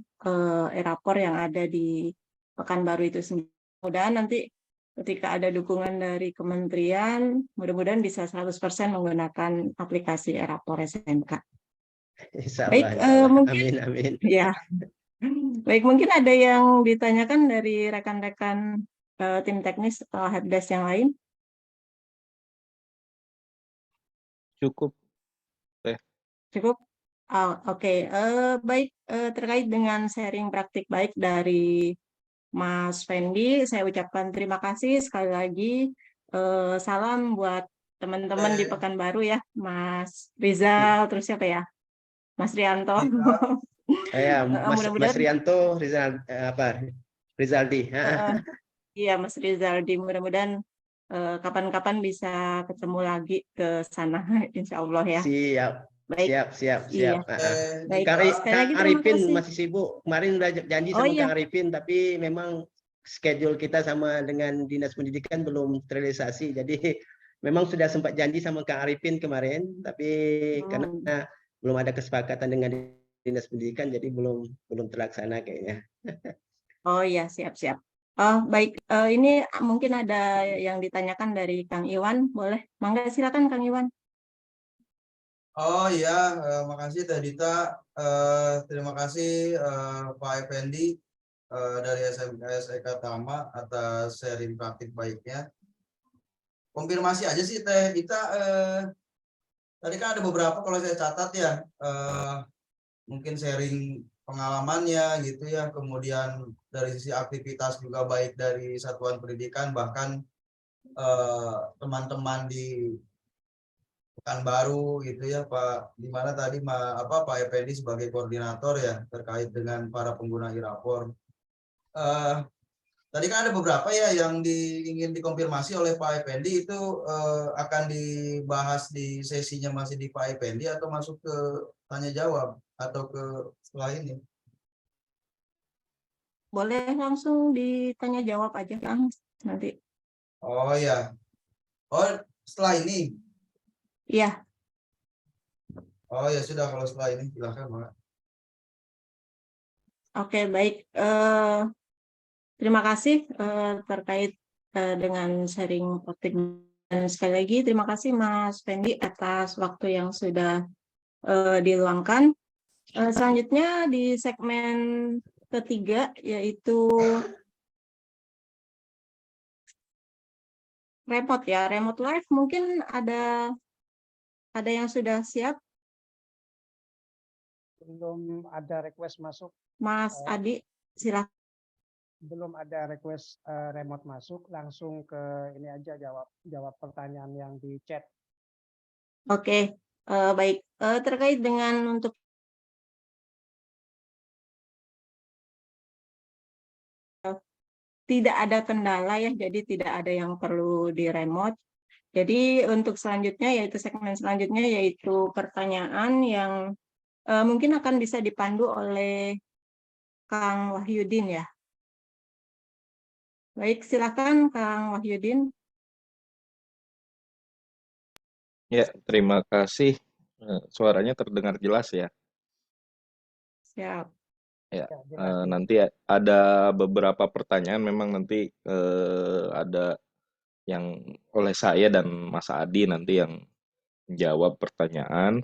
e-rapor yang ada di Pekanbaru itu sendiri. Mudah-mudahan nanti ketika ada dukungan dari kementerian, mudah-mudahan bisa 100% menggunakan aplikasi e-rapor SMK. Baik, mungkin, amin. Ya. Baik, mungkin ada yang ditanyakan dari rekan-rekan tim teknis atau helpdesk yang lain? Cukup. Cukup? Oke. Baik, terkait dengan sharing praktik baik dari Mas Fendi, saya ucapkan terima kasih sekali lagi. Salam buat teman-teman di Pekanbaru ya, Mas Rizal, terus siapa ya? Mas Rianto. Mas Mudah-mudahan Rianto Rizaldi. iya Mas Rizaldi, mudah-mudahan kapan-kapan bisa ketemu lagi ke sana, insya Allah ya. Siap. Baik. Siap. Iya. Baik. Sekali lagi Kang terima Arifin kasih. masih sibuk. Kemarin udah janji sama Kang Arifin, tapi memang schedule kita sama dengan Dinas Pendidikan belum terrealisasi. Jadi memang sudah sempat janji sama Kang Arifin kemarin, tapi karena belum ada kesepakatan dengan Dinas Pendidikan, jadi belum terlaksana kayaknya. Oh iya, siap-siap. Oh baik, ini mungkin ada yang ditanyakan dari Kang Iwan, boleh? Mangga silakan Kang Iwan. Oh iya, makasih Teh Dita. Terima kasih Pak Effendi dari SMK SEK Tama atas sharing praktik baiknya. Konfirmasi aja sih Teh Dita, tadi kan ada beberapa kalau saya catat ya, mungkin sharing pengalamannya gitu ya, kemudian dari sisi aktivitas juga baik dari satuan pendidikan, bahkan teman-teman di Pekanbaru gitu ya Pak, dimana tadi Pak Effendi sebagai koordinator ya terkait dengan para pengguna e-rapor. Tadi kan ada beberapa ya yang ingin dikonfirmasi oleh Pak Effendi, itu akan dibahas di sesinya masih di Pak Effendi atau masuk ke tanya jawab atau ke setelah ini? Boleh langsung ditanya jawab aja Kang nanti. Oh ya, setelah ini? Iya. Oh ya sudah, kalau setelah ini silakan Pak. Oke baik. Terima kasih terkait dengan sharing praktik. Dan sekali lagi terima kasih Mas Fendi atas waktu yang sudah diluangkan. Selanjutnya di segmen ketiga yaitu remote ya, remote live, mungkin ada yang sudah siap? Belum ada request masuk. Mas Adi, silakan. Belum ada request remote masuk, langsung ke ini aja jawab pertanyaan yang di chat. Oke, baik. Terkait dengan untuk tidak ada kendala ya, jadi tidak ada yang perlu di remote. Jadi untuk selanjutnya yaitu segmen selanjutnya yaitu pertanyaan yang mungkin akan bisa dipandu oleh Kang Wahyudin ya. Baik, silakan Kang Wahyudin. Ya, terima kasih. Suaranya terdengar jelas ya. Siap. Ya, nanti ada beberapa pertanyaan, memang nanti ada yang oleh saya dan Mas Adi nanti yang jawab pertanyaan.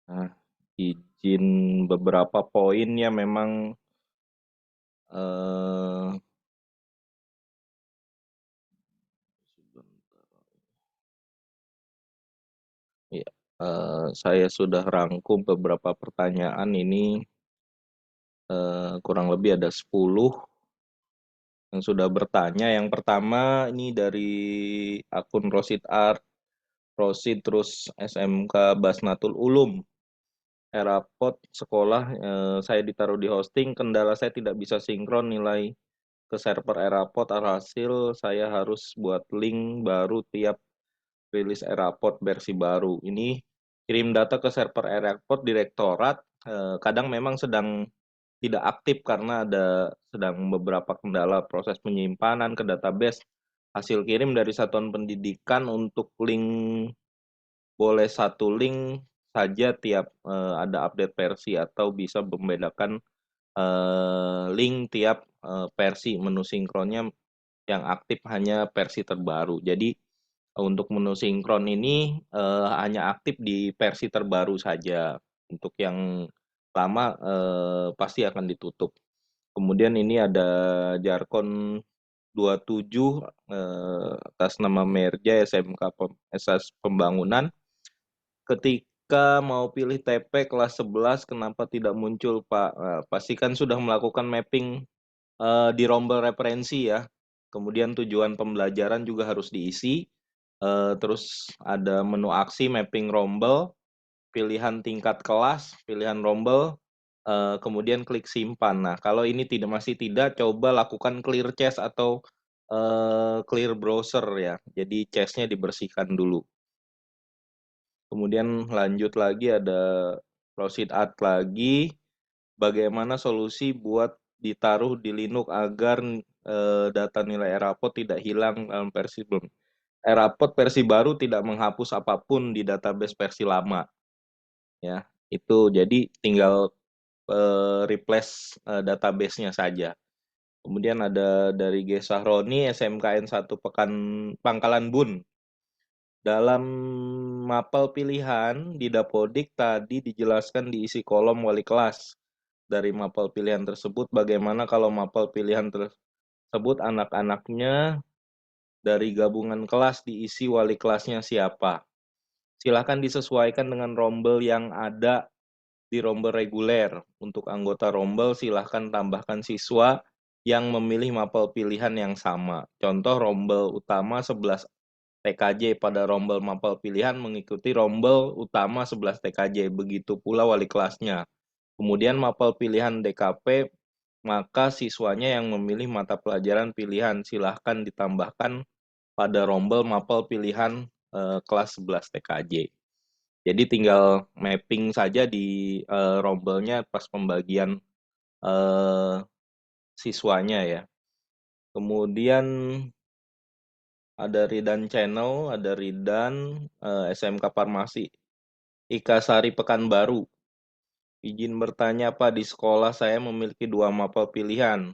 Nah, izin beberapa poinnya memang ya, saya sudah rangkum beberapa pertanyaan ini, kurang lebih ada 10 yang sudah bertanya. Yang pertama ini dari akun Rosid Art, Rosid terus SMK Basnatul Ulum. Erapot sekolah, saya ditaruh di hosting, kendala saya tidak bisa sinkron nilai ke server Erapot, alhasil saya harus buat link baru tiap rilis Erapot versi baru. Ini kirim data ke server Erapot direktorat, kadang memang sedang tidak aktif karena sedang beberapa kendala proses penyimpanan ke database. Hasil kirim dari satuan pendidikan untuk link, boleh satu link saja tiap ada update versi, atau bisa membedakan link tiap versi. Menu sinkronnya yang aktif hanya versi terbaru. Jadi untuk menu sinkron ini hanya aktif di versi terbaru saja. Untuk yang lama pasti akan ditutup. Kemudian ini ada Jarkon 27 atas nama Merja SMK SS Pembangunan. Ketika mau pilih TP kelas 11 kenapa tidak muncul Pak? Pastikan sudah melakukan mapping di rombel referensi ya. Kemudian tujuan pembelajaran juga harus diisi. Terus ada menu aksi, mapping rombel, pilihan tingkat kelas, pilihan rombel, kemudian klik simpan. Nah, kalau ini masih tidak, coba lakukan clear cache atau clear browser ya. Jadi cache-nya dibersihkan dulu. Kemudian lanjut lagi ada proceed art lagi. Bagaimana solusi buat ditaruh di Linux agar data nilai ERAPOD tidak hilang dalam versi belum. ERAPOD versi baru tidak menghapus apapun di database versi lama. Ya, itu jadi tinggal replace database-nya saja. Kemudian ada dari G. Sahroni, SMKN 1 Pangkalan Bun. Dalam mapel pilihan di Dapodik tadi dijelaskan diisi kolom wali kelas. Dari mapel pilihan tersebut, bagaimana kalau mapel pilihan tersebut anak-anaknya dari gabungan kelas diisi wali kelasnya siapa? Silakan disesuaikan dengan rombel yang ada di rombel reguler. Untuk anggota rombel silahkan tambahkan siswa yang memilih mapel pilihan yang sama. Contoh rombel utama 11 TKJ pada rombel mapel pilihan mengikuti rombel utama 11 TKJ. Begitu pula wali kelasnya. Kemudian mapel pilihan DKP, maka siswanya yang memilih mata pelajaran pilihan silahkan ditambahkan pada rombel mapel pilihan kelas 11 TKJ. Jadi tinggal mapping saja di rombelnya pas pembagian siswanya ya. Kemudian ada Ridan Channel, ada Ridan SMK Farmasi Ika Sari Pekanbaru. Izin bertanya Pak, di sekolah saya memiliki 2 mapel pilihan.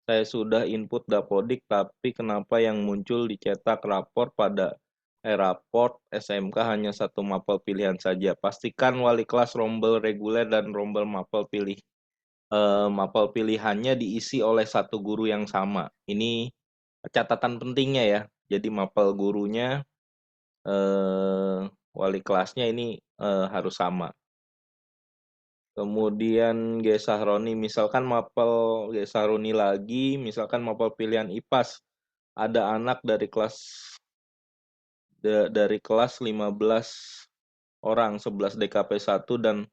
Saya sudah input Dapodik, tapi kenapa yang muncul dicetak rapor pada raport SMK hanya 1 mapel pilihan saja? Pastikan wali kelas rombel reguler dan rombel mapel mapel pilihannya diisi oleh 1 guru yang sama. Ini catatan pentingnya ya. Jadi mapel gurunya, wali kelasnya ini harus sama. Kemudian G. Sahroni, misalkan mapel G. Sahroni lagi, misalkan mapel pilihan IPAS, ada anak dari kelas 15 orang, 11 DKP 1 dan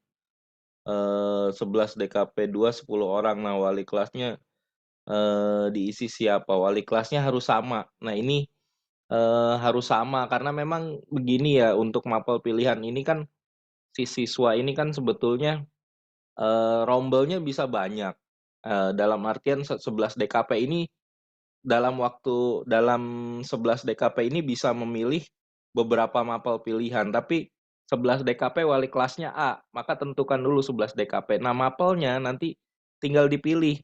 11 DKP 2, 10 orang. Nah, wali kelasnya diisi siapa? Wali kelasnya harus sama. Nah, ini harus sama karena memang begini ya, untuk mapel pilihan ini kan si siswa ini kan sebetulnya rombelnya bisa banyak. Dalam artian 11 DKP ini dalam 11 DKP ini bisa memilih beberapa mapel pilihan, tapi 11 DKP wali kelasnya A, maka tentukan dulu 11 DKP. Nah, mapelnya nanti tinggal dipilih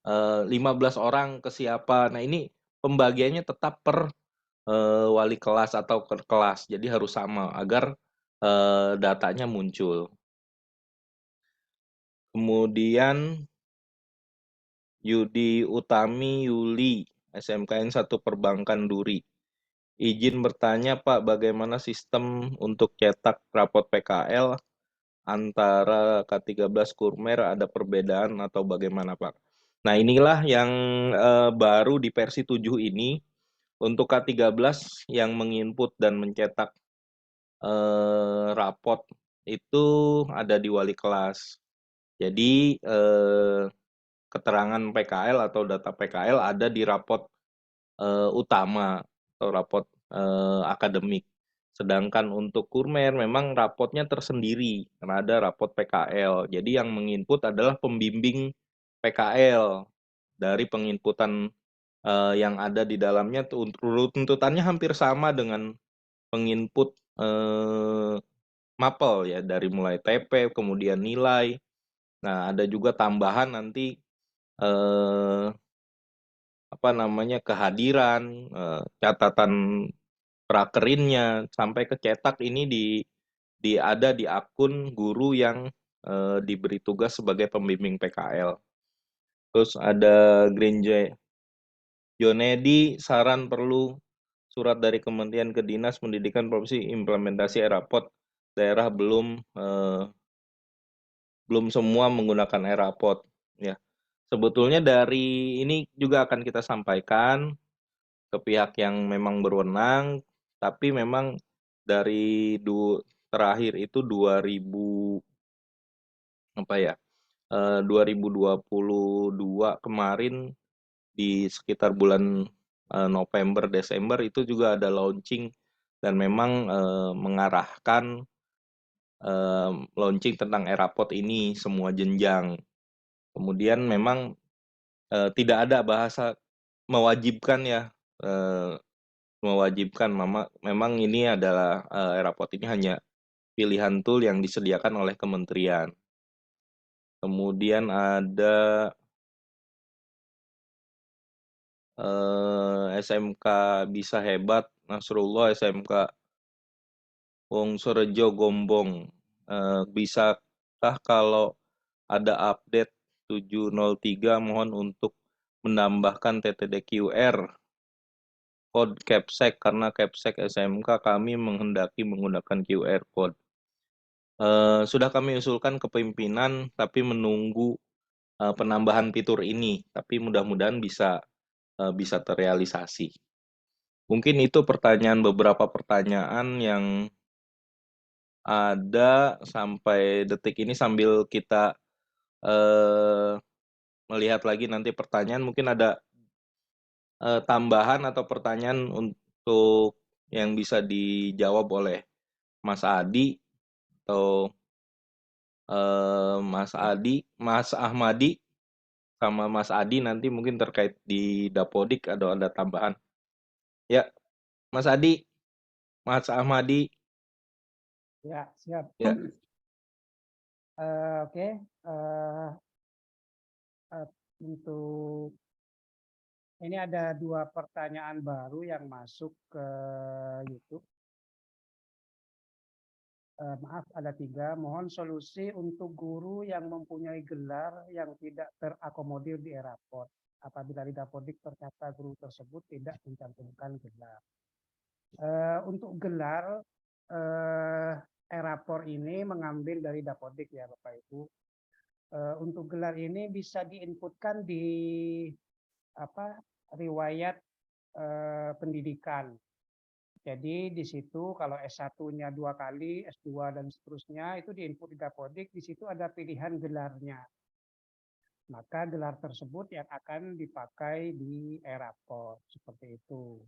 15 orang ke siapa. Nah, ini pembagiannya tetap per wali kelas atau per kelas, jadi harus sama agar datanya muncul. Kemudian Yudi Utami Yuli, SMKN 1 Perbankan Duri. Izin bertanya Pak, bagaimana sistem untuk cetak rapot PKL antara K13 Kurmer, ada perbedaan atau bagaimana Pak? Nah, inilah yang baru di versi 7 ini. Untuk K13 yang menginput dan mencetak rapot itu ada di wali kelas. Jadi keterangan PKL atau data PKL ada di rapot utama atau rapot akademik. Sedangkan untuk Kurmer memang rapotnya tersendiri karena ada rapot PKL. Jadi yang menginput adalah pembimbing PKL dari penginputan yang ada di dalamnya. Tuntutannya hampir sama dengan penginput mapel ya, dari mulai TP kemudian nilai. Nah, ada juga tambahan nanti kehadiran, catatan prakerinnya sampai ke cetak ini ada di akun guru yang diberi tugas sebagai pembimbing PKL. Terus ada Green Jonedi, saran perlu surat dari Kementerian ke Dinas Pendidikan Provinsi implementasi ERAPOD daerah belum semua menggunakan ERAPOD ya. sebetulnya dari ini juga akan kita sampaikan ke pihak yang memang berwenang, tapi memang dari terakhir itu 2022 kemarin di sekitar bulan November Desember itu juga ada launching dan memang mengarahkan launching tentang Erapod ini semua jenjang. Kemudian memang tidak ada bahasa mewajibkan ya, memang ini adalah Erapod ini hanya pilihan tool yang disediakan oleh kementerian. Kemudian ada SMK Bisa Hebat Nasrullah, SMK Wongsorejo Gombong. Bisakah kalau ada update 703 mohon untuk menambahkan TTD-QR code Capsek karena Capsek SMK kami menghendaki menggunakan QR code. Sudah kami usulkan ke pimpinan tapi menunggu penambahan fitur ini, tapi mudah-mudahan bisa terrealisasi. Mungkin itu beberapa pertanyaan yang ada sampai detik ini sambil kita melihat lagi nanti pertanyaan, mungkin ada tambahan atau pertanyaan untuk yang bisa dijawab oleh Mas Adi atau Mas Ahmadi sama Mas Adi nanti mungkin terkait di Dapodik ada tambahan. Ya, Mas Adi, Mas Ahmadi. Ya, siap. Ya. Oke. Untuk ini ada 2 pertanyaan baru yang masuk ke YouTube. Maaf, ada 3. Mohon solusi untuk guru yang mempunyai gelar yang tidak terakomodir di Erapod. Apabila di Dapodik ternyata guru tersebut tidak mencantumkan gelar. Untuk gelar, Erapod ini mengambil dari Dapodik ya Bapak Ibu. Untuk gelar ini bisa diinputkan di riwayat pendidikan. Jadi di situ kalau S1-nya 2 kali, S2 dan seterusnya itu diinput di Dapodik, di situ ada pilihan gelarnya. Maka gelar tersebut yang akan dipakai di Erapod, seperti itu.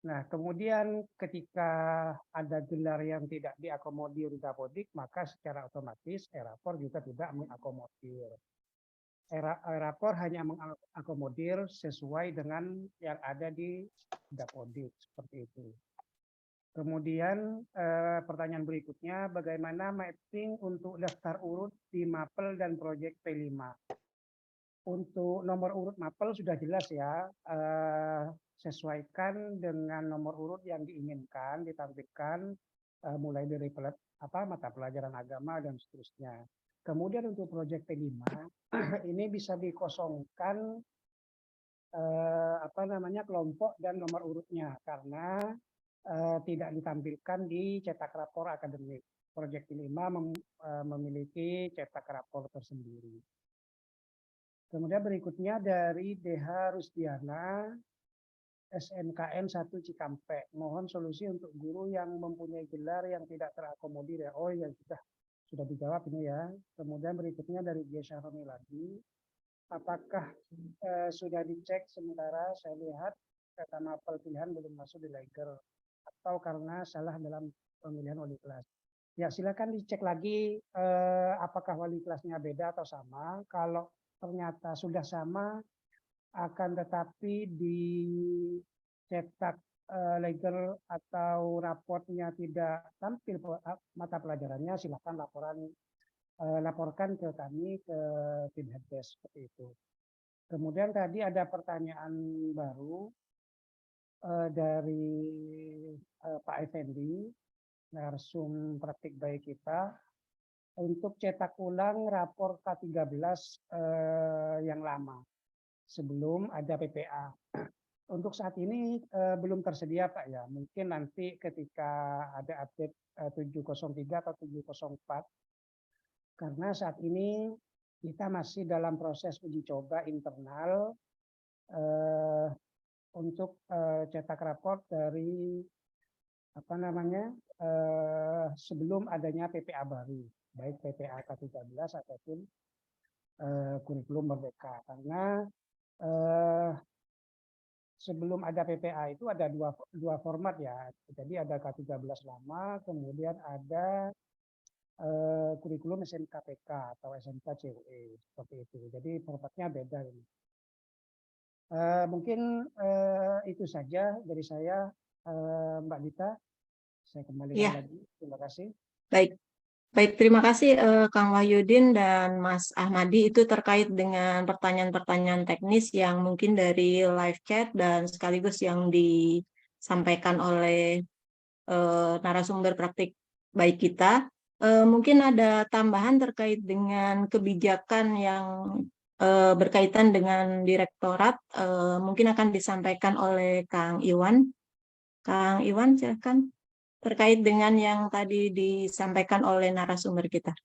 Nah, kemudian ketika ada gelar yang tidak diakomodir di Dapodik, maka secara otomatis Erapod juga tidak mengakomodir. Erapod hanya mengakomodir sesuai dengan yang ada di Dapodik, seperti itu. Kemudian pertanyaan berikutnya, bagaimana mapping untuk daftar urut di Mapel dan proyek P5? Untuk nomor urut Mapel sudah jelas ya, sesuaikan dengan nomor urut yang diinginkan, ditampilkan mulai dari mata pelajaran agama dan seterusnya. Kemudian untuk proyek P5, ini bisa dikosongkan kelompok dan nomor urutnya karena tidak ditampilkan di cetak rapor akademik. Proyek 5 memiliki cetak rapor tersendiri. Kemudian berikutnya dari DH Rusdiana, SMKN 1 Cikampek. Mohon solusi untuk guru yang mempunyai gelar yang tidak terakomodir ya. Oh ya sudah dijawab ini ya. Kemudian berikutnya dari G. Syahroni lagi. Apakah sudah dicek sementara saya lihat kata mapel pilihan belum masuk di Lager atau karena salah dalam pemilihan wali kelas. Ya silakan dicek lagi apakah wali kelasnya beda atau sama. Kalau ternyata sudah sama, akan tetapi di cetak Lager atau raportnya tidak tampil mata pelajarannya, silakan laporkan ke kami ke tim helpdesk seperti itu. Kemudian tadi ada pertanyaan baru dari Pak Effendi, narsum praktik baik kita, untuk cetak ulang rapor K13 yang lama sebelum ada PPA. Untuk saat ini belum tersedia Pak ya, mungkin nanti ketika ada update 703 atau 704, karena saat ini kita masih dalam proses uji coba internal untuk cetak raport dari sebelum adanya PPA baru, baik PPA K13 ataupun kurikulum merdeka. Karena sebelum ada PPA itu ada dua format ya. Jadi ada K13 lama, kemudian ada kurikulum SMKPK atau SMK CUE seperti itu. Jadi formatnya beda ini. Mungkin itu saja dari saya, Mbak Dita. Saya kembalikan lagi. Terima kasih. Baik, terima kasih Kang Wahyudin dan Mas Ahmadi, itu terkait dengan pertanyaan-pertanyaan teknis yang mungkin dari live chat dan sekaligus yang disampaikan oleh narasumber praktik baik kita. Mungkin ada tambahan terkait dengan kebijakan yang berkaitan dengan direktorat, mungkin akan disampaikan oleh Kang Iwan. Kang Iwan, silakan. Terkait dengan yang tadi disampaikan oleh narasumber kita.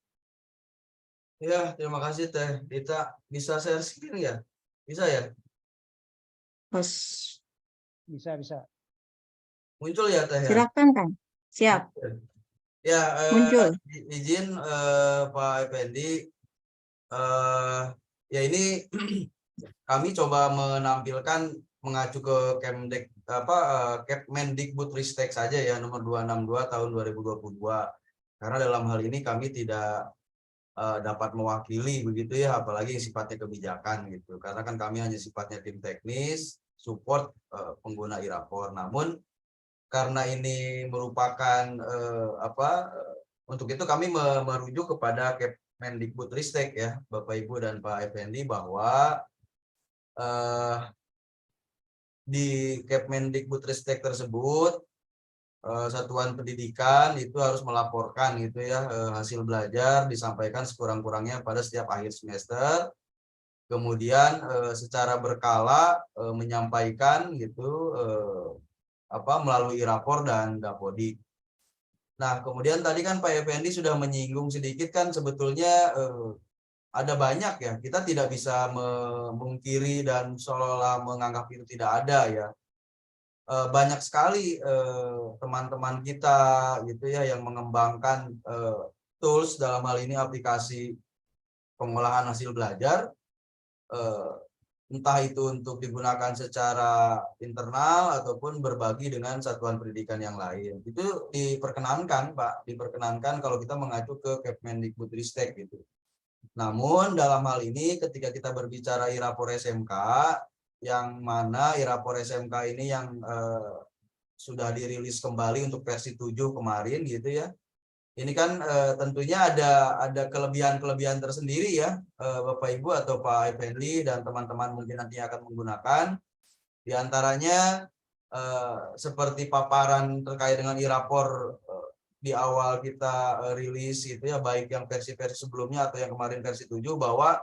Ya, terima kasih Teh Dita. Bisa share screen ya? Bisa ya? Bisa. Muncul ya Teh ya? Silakan Kang. Siap. Ya, Muncul. izin Pak Effendi. Ya ini kami coba menampilkan mengacu ke Kemendikbudristek saja ya, nomor 262 tahun 2022. Karena dalam hal ini kami tidak dapat mewakili begitu ya, apalagi sifatnya kebijakan gitu. Karena kan kami hanya sifatnya tim teknis, support pengguna e-rapor. Namun karena ini merupakan untuk itu kami merujuk kepada Kemendikbudristek ya, Bapak Ibu dan Pak Effendi, bahwa di Kemendikbudristek tersebut satuan pendidikan itu harus melaporkan gitu ya hasil belajar, disampaikan sekurang-kurangnya pada setiap akhir semester, kemudian secara berkala menyampaikan gitu melalui rapor dan dapodik. Nah, kemudian tadi kan Pak Effendi sudah menyinggung sedikit kan, sebetulnya ada banyak ya, kita tidak bisa memungkiri dan seolah-olah menganggap itu tidak ada ya. Banyak sekali teman-teman kita gitu ya yang mengembangkan tools, dalam hal ini aplikasi pengolahan hasil belajar, entah itu untuk digunakan secara internal ataupun berbagi dengan satuan pendidikan yang lain. Itu diperkenankan Pak, diperkenankan kalau kita mengacu ke Kemendikbudristek gitu. Namun dalam hal ini ketika kita berbicara e-rapor SMK, yang mana e-rapor SMK ini yang sudah dirilis kembali untuk versi 7 kemarin gitu ya. Ini kan tentunya ada kelebihan-kelebihan tersendiri ya, Bapak Ibu atau Pak Effendi dan teman-teman mungkin nanti akan menggunakan. Di antaranya seperti paparan terkait dengan e-rapor di awal kita rilis gitu ya, baik yang versi-versi sebelumnya atau yang kemarin versi 7, bahwa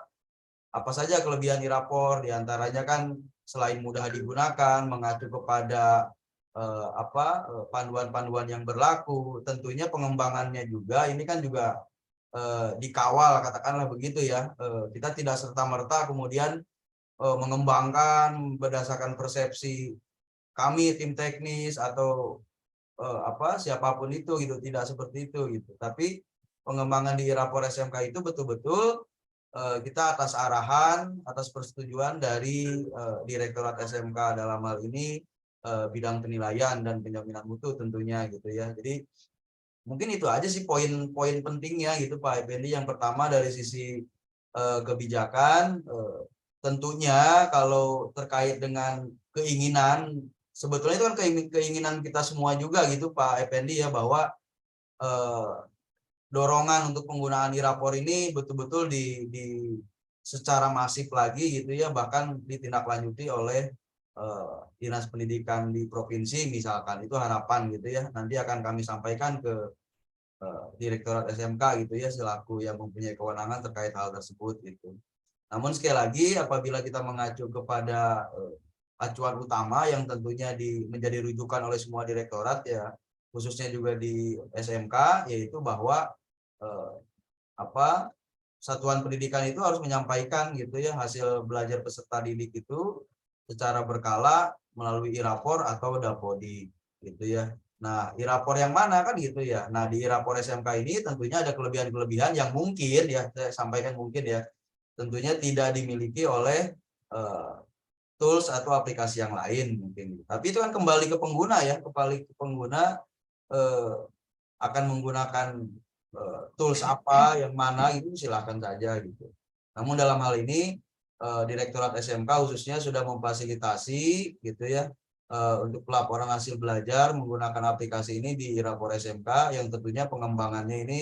apa saja kelebihan e-rapor, di antaranya kan selain mudah digunakan, mengacu kepada panduan-panduan yang berlaku, tentunya pengembangannya juga ini kan juga dikawal, katakanlah begitu ya. Kita tidak serta-merta kemudian mengembangkan berdasarkan persepsi kami tim teknis atau siapapun itu gitu, tidak seperti itu gitu. Tapi pengembangan di e-rapor SMK itu betul-betul kita atas arahan, atas persetujuan dari Direktorat SMK, dalam hal ini bidang penilaian dan penjaminan mutu tentunya gitu ya. Jadi mungkin itu aja sih poin-poin pentingnya gitu Pak Effendi. Yang pertama dari sisi kebijakan, tentunya kalau terkait dengan keinginan, sebetulnya itu kan keinginan kita semua juga gitu Pak Effendi ya, bahwa dorongan untuk penggunaan e-rapor ini betul-betul secara masif lagi gitu ya, bahkan ditindaklanjuti oleh Dinas Pendidikan di provinsi misalkan. Itu harapan gitu ya, nanti akan kami sampaikan ke Direktorat SMK gitu ya, selaku yang mempunyai kewenangan terkait hal tersebut gitu. Namun sekali lagi, apabila kita mengacu kepada acuan utama yang tentunya menjadi rujukan oleh semua direktorat ya, khususnya juga di SMK, yaitu bahwa satuan pendidikan itu harus menyampaikan gitu ya hasil belajar peserta didik itu secara berkala melalui e-rapor atau dapodik gitu ya. Nah, e-rapor yang mana kan gitu ya. Nah, di e-rapor SMK ini tentunya ada kelebihan-kelebihan yang mungkin ya, saya sampaikan mungkin ya, tentunya tidak dimiliki oleh tools atau aplikasi yang lain mungkin. Tapi itu kan kembali ke pengguna ya, kembali ke pengguna akan menggunakan tools apa, yang mana itu silahkan saja gitu. Namun dalam hal ini Direktorat SMK khususnya sudah memfasilitasi gitu ya untuk pelaporan hasil belajar menggunakan aplikasi ini di e-rapor SMK yang tentunya pengembangannya ini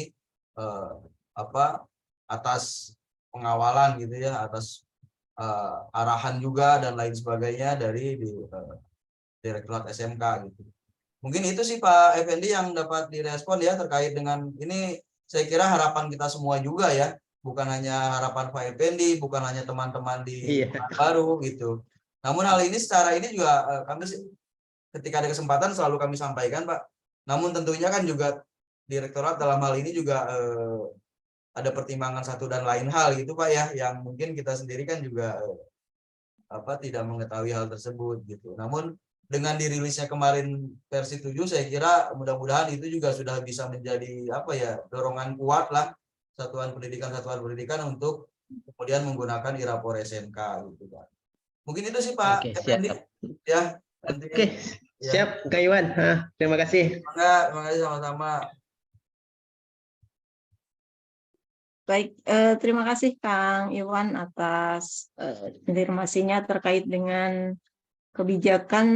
atas pengawalan gitu ya, atas arahan juga dan lain sebagainya dari Direktorat SMK gitu. Mungkin itu sih Pak Effendi yang dapat direspon ya terkait dengan ini. Saya kira harapan kita semua juga ya, bukan hanya harapan Pak Effendi, bukan hanya teman-teman di Baru gitu. Namun hal ini secara ini juga kami ketika ada kesempatan selalu kami sampaikan Pak. Namun tentunya kan juga Direktorat dalam hal ini juga ada pertimbangan satu dan lain hal gitu Pak ya, yang mungkin kita sendiri kan juga tidak mengetahui hal tersebut gitu. Namun dengan dirilisnya kemarin versi 7, saya kira mudah-mudahan itu juga sudah bisa menjadi dorongan kuat lah satuan pendidikan untuk kemudian menggunakan e-rapor SMK gitu Pak. Mungkin itu sih Pak. Oke, siap. Ya. Oke, siap Kak Iwan. Terima kasih. Terima kasih sama-sama. Baik, terima kasih Kang Iwan atas informasinya terkait dengan kebijakan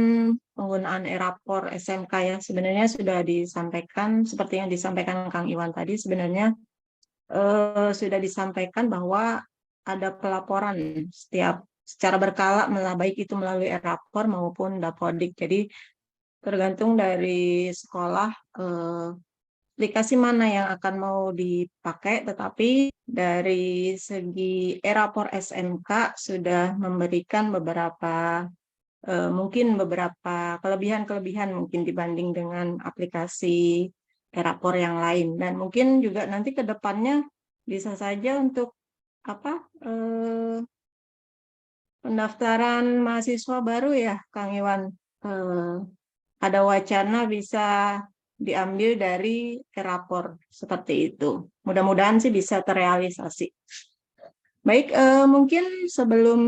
penggunaan e-rapor SMK ya. Sebenarnya sudah disampaikan seperti yang disampaikan Kang Iwan tadi, sebenarnya sudah disampaikan bahwa ada pelaporan setiap secara berkala, baik itu melalui e-rapor maupun dapodik. Jadi tergantung dari sekolah aplikasi mana yang akan mau dipakai, tetapi dari segi e-rapor SMK sudah memberikan mungkin beberapa kelebihan mungkin dibanding dengan aplikasi e-rapor yang lain. Dan mungkin juga nanti ke depannya bisa saja untuk pendaftaran mahasiswa baru ya Kang Iwan, ada wacana bisa diambil dari e-rapor seperti itu. Mudah-mudahan sih bisa terrealisasi. Baik, mungkin sebelum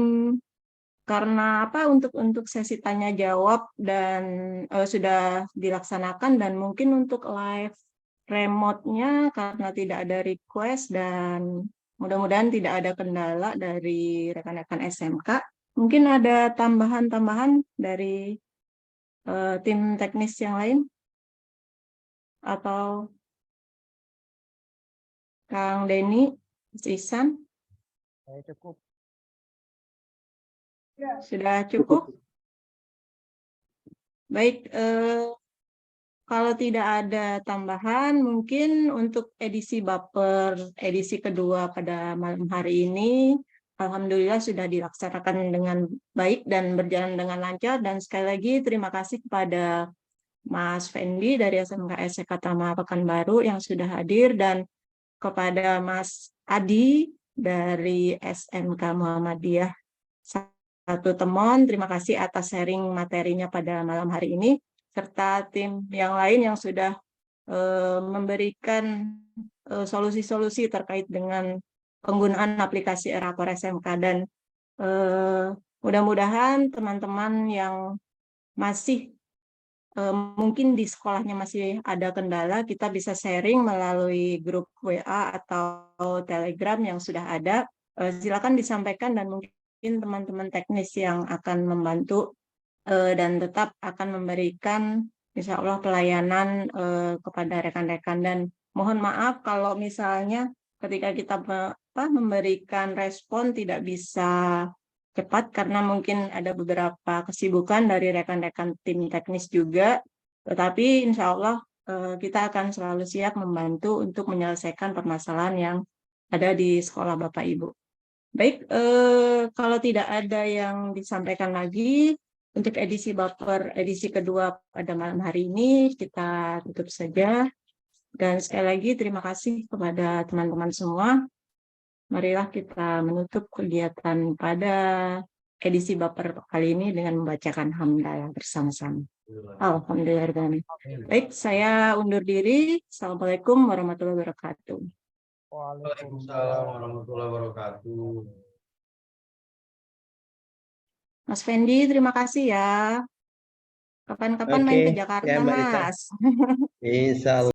karena untuk sesi tanya jawab dan sudah dilaksanakan, dan mungkin untuk live remote-nya karena tidak ada request dan mudah-mudahan tidak ada kendala dari rekan-rekan SMK. Mungkin ada tambahan dari tim teknis yang lain atau Kang Denny, Mas Ihsan? Cukup. Sudah cukup? Baik, kalau tidak ada tambahan, mungkin untuk edisi Baper edisi kedua pada malam hari ini, alhamdulillah sudah dilaksanakan dengan baik dan berjalan dengan lancar. Dan sekali lagi terima kasih kepada Mas Fendi dari SMK SEK Tama Pekanbaru yang sudah hadir, dan kepada Mas Adi dari SMK Muhammadiyah Satu Temon, terima kasih atas sharing materinya pada malam hari ini, serta tim yang lain yang sudah memberikan solusi-solusi terkait dengan penggunaan aplikasi e-rapor SMK. Dan mudah-mudahan teman-teman yang masih mungkin di sekolahnya masih ada kendala, kita bisa sharing melalui grup WA atau Telegram yang sudah ada. Silakan disampaikan, dan mungkin teman-teman teknis yang akan membantu dan tetap akan memberikan insya Allah pelayanan kepada rekan-rekan. Dan mohon maaf kalau misalnya ketika kita memberikan respon tidak bisa cepat karena mungkin ada beberapa kesibukan dari rekan-rekan tim teknis juga, tetapi insya Allah kita akan selalu siap membantu untuk menyelesaikan permasalahan yang ada di sekolah Bapak Ibu. Baik, kalau tidak ada yang disampaikan lagi, untuk edisi Baper edisi kedua pada malam hari ini kita tutup saja. Dan sekali lagi terima kasih kepada teman-teman semua. marilah kita menutup kegiatan pada edisi Baper kali ini dengan membacakan hamdalah bersama-sama. Alhamdulillah. Baik, saya undur diri. Assalamualaikum warahmatullahi wabarakatuh. Waalaikumsalam warahmatullahi wabarakatuh. Mas Fendi, terima kasih ya. Kapan-kapan main ke Jakarta, ya Mbak Rita. Mas. Insya Allah.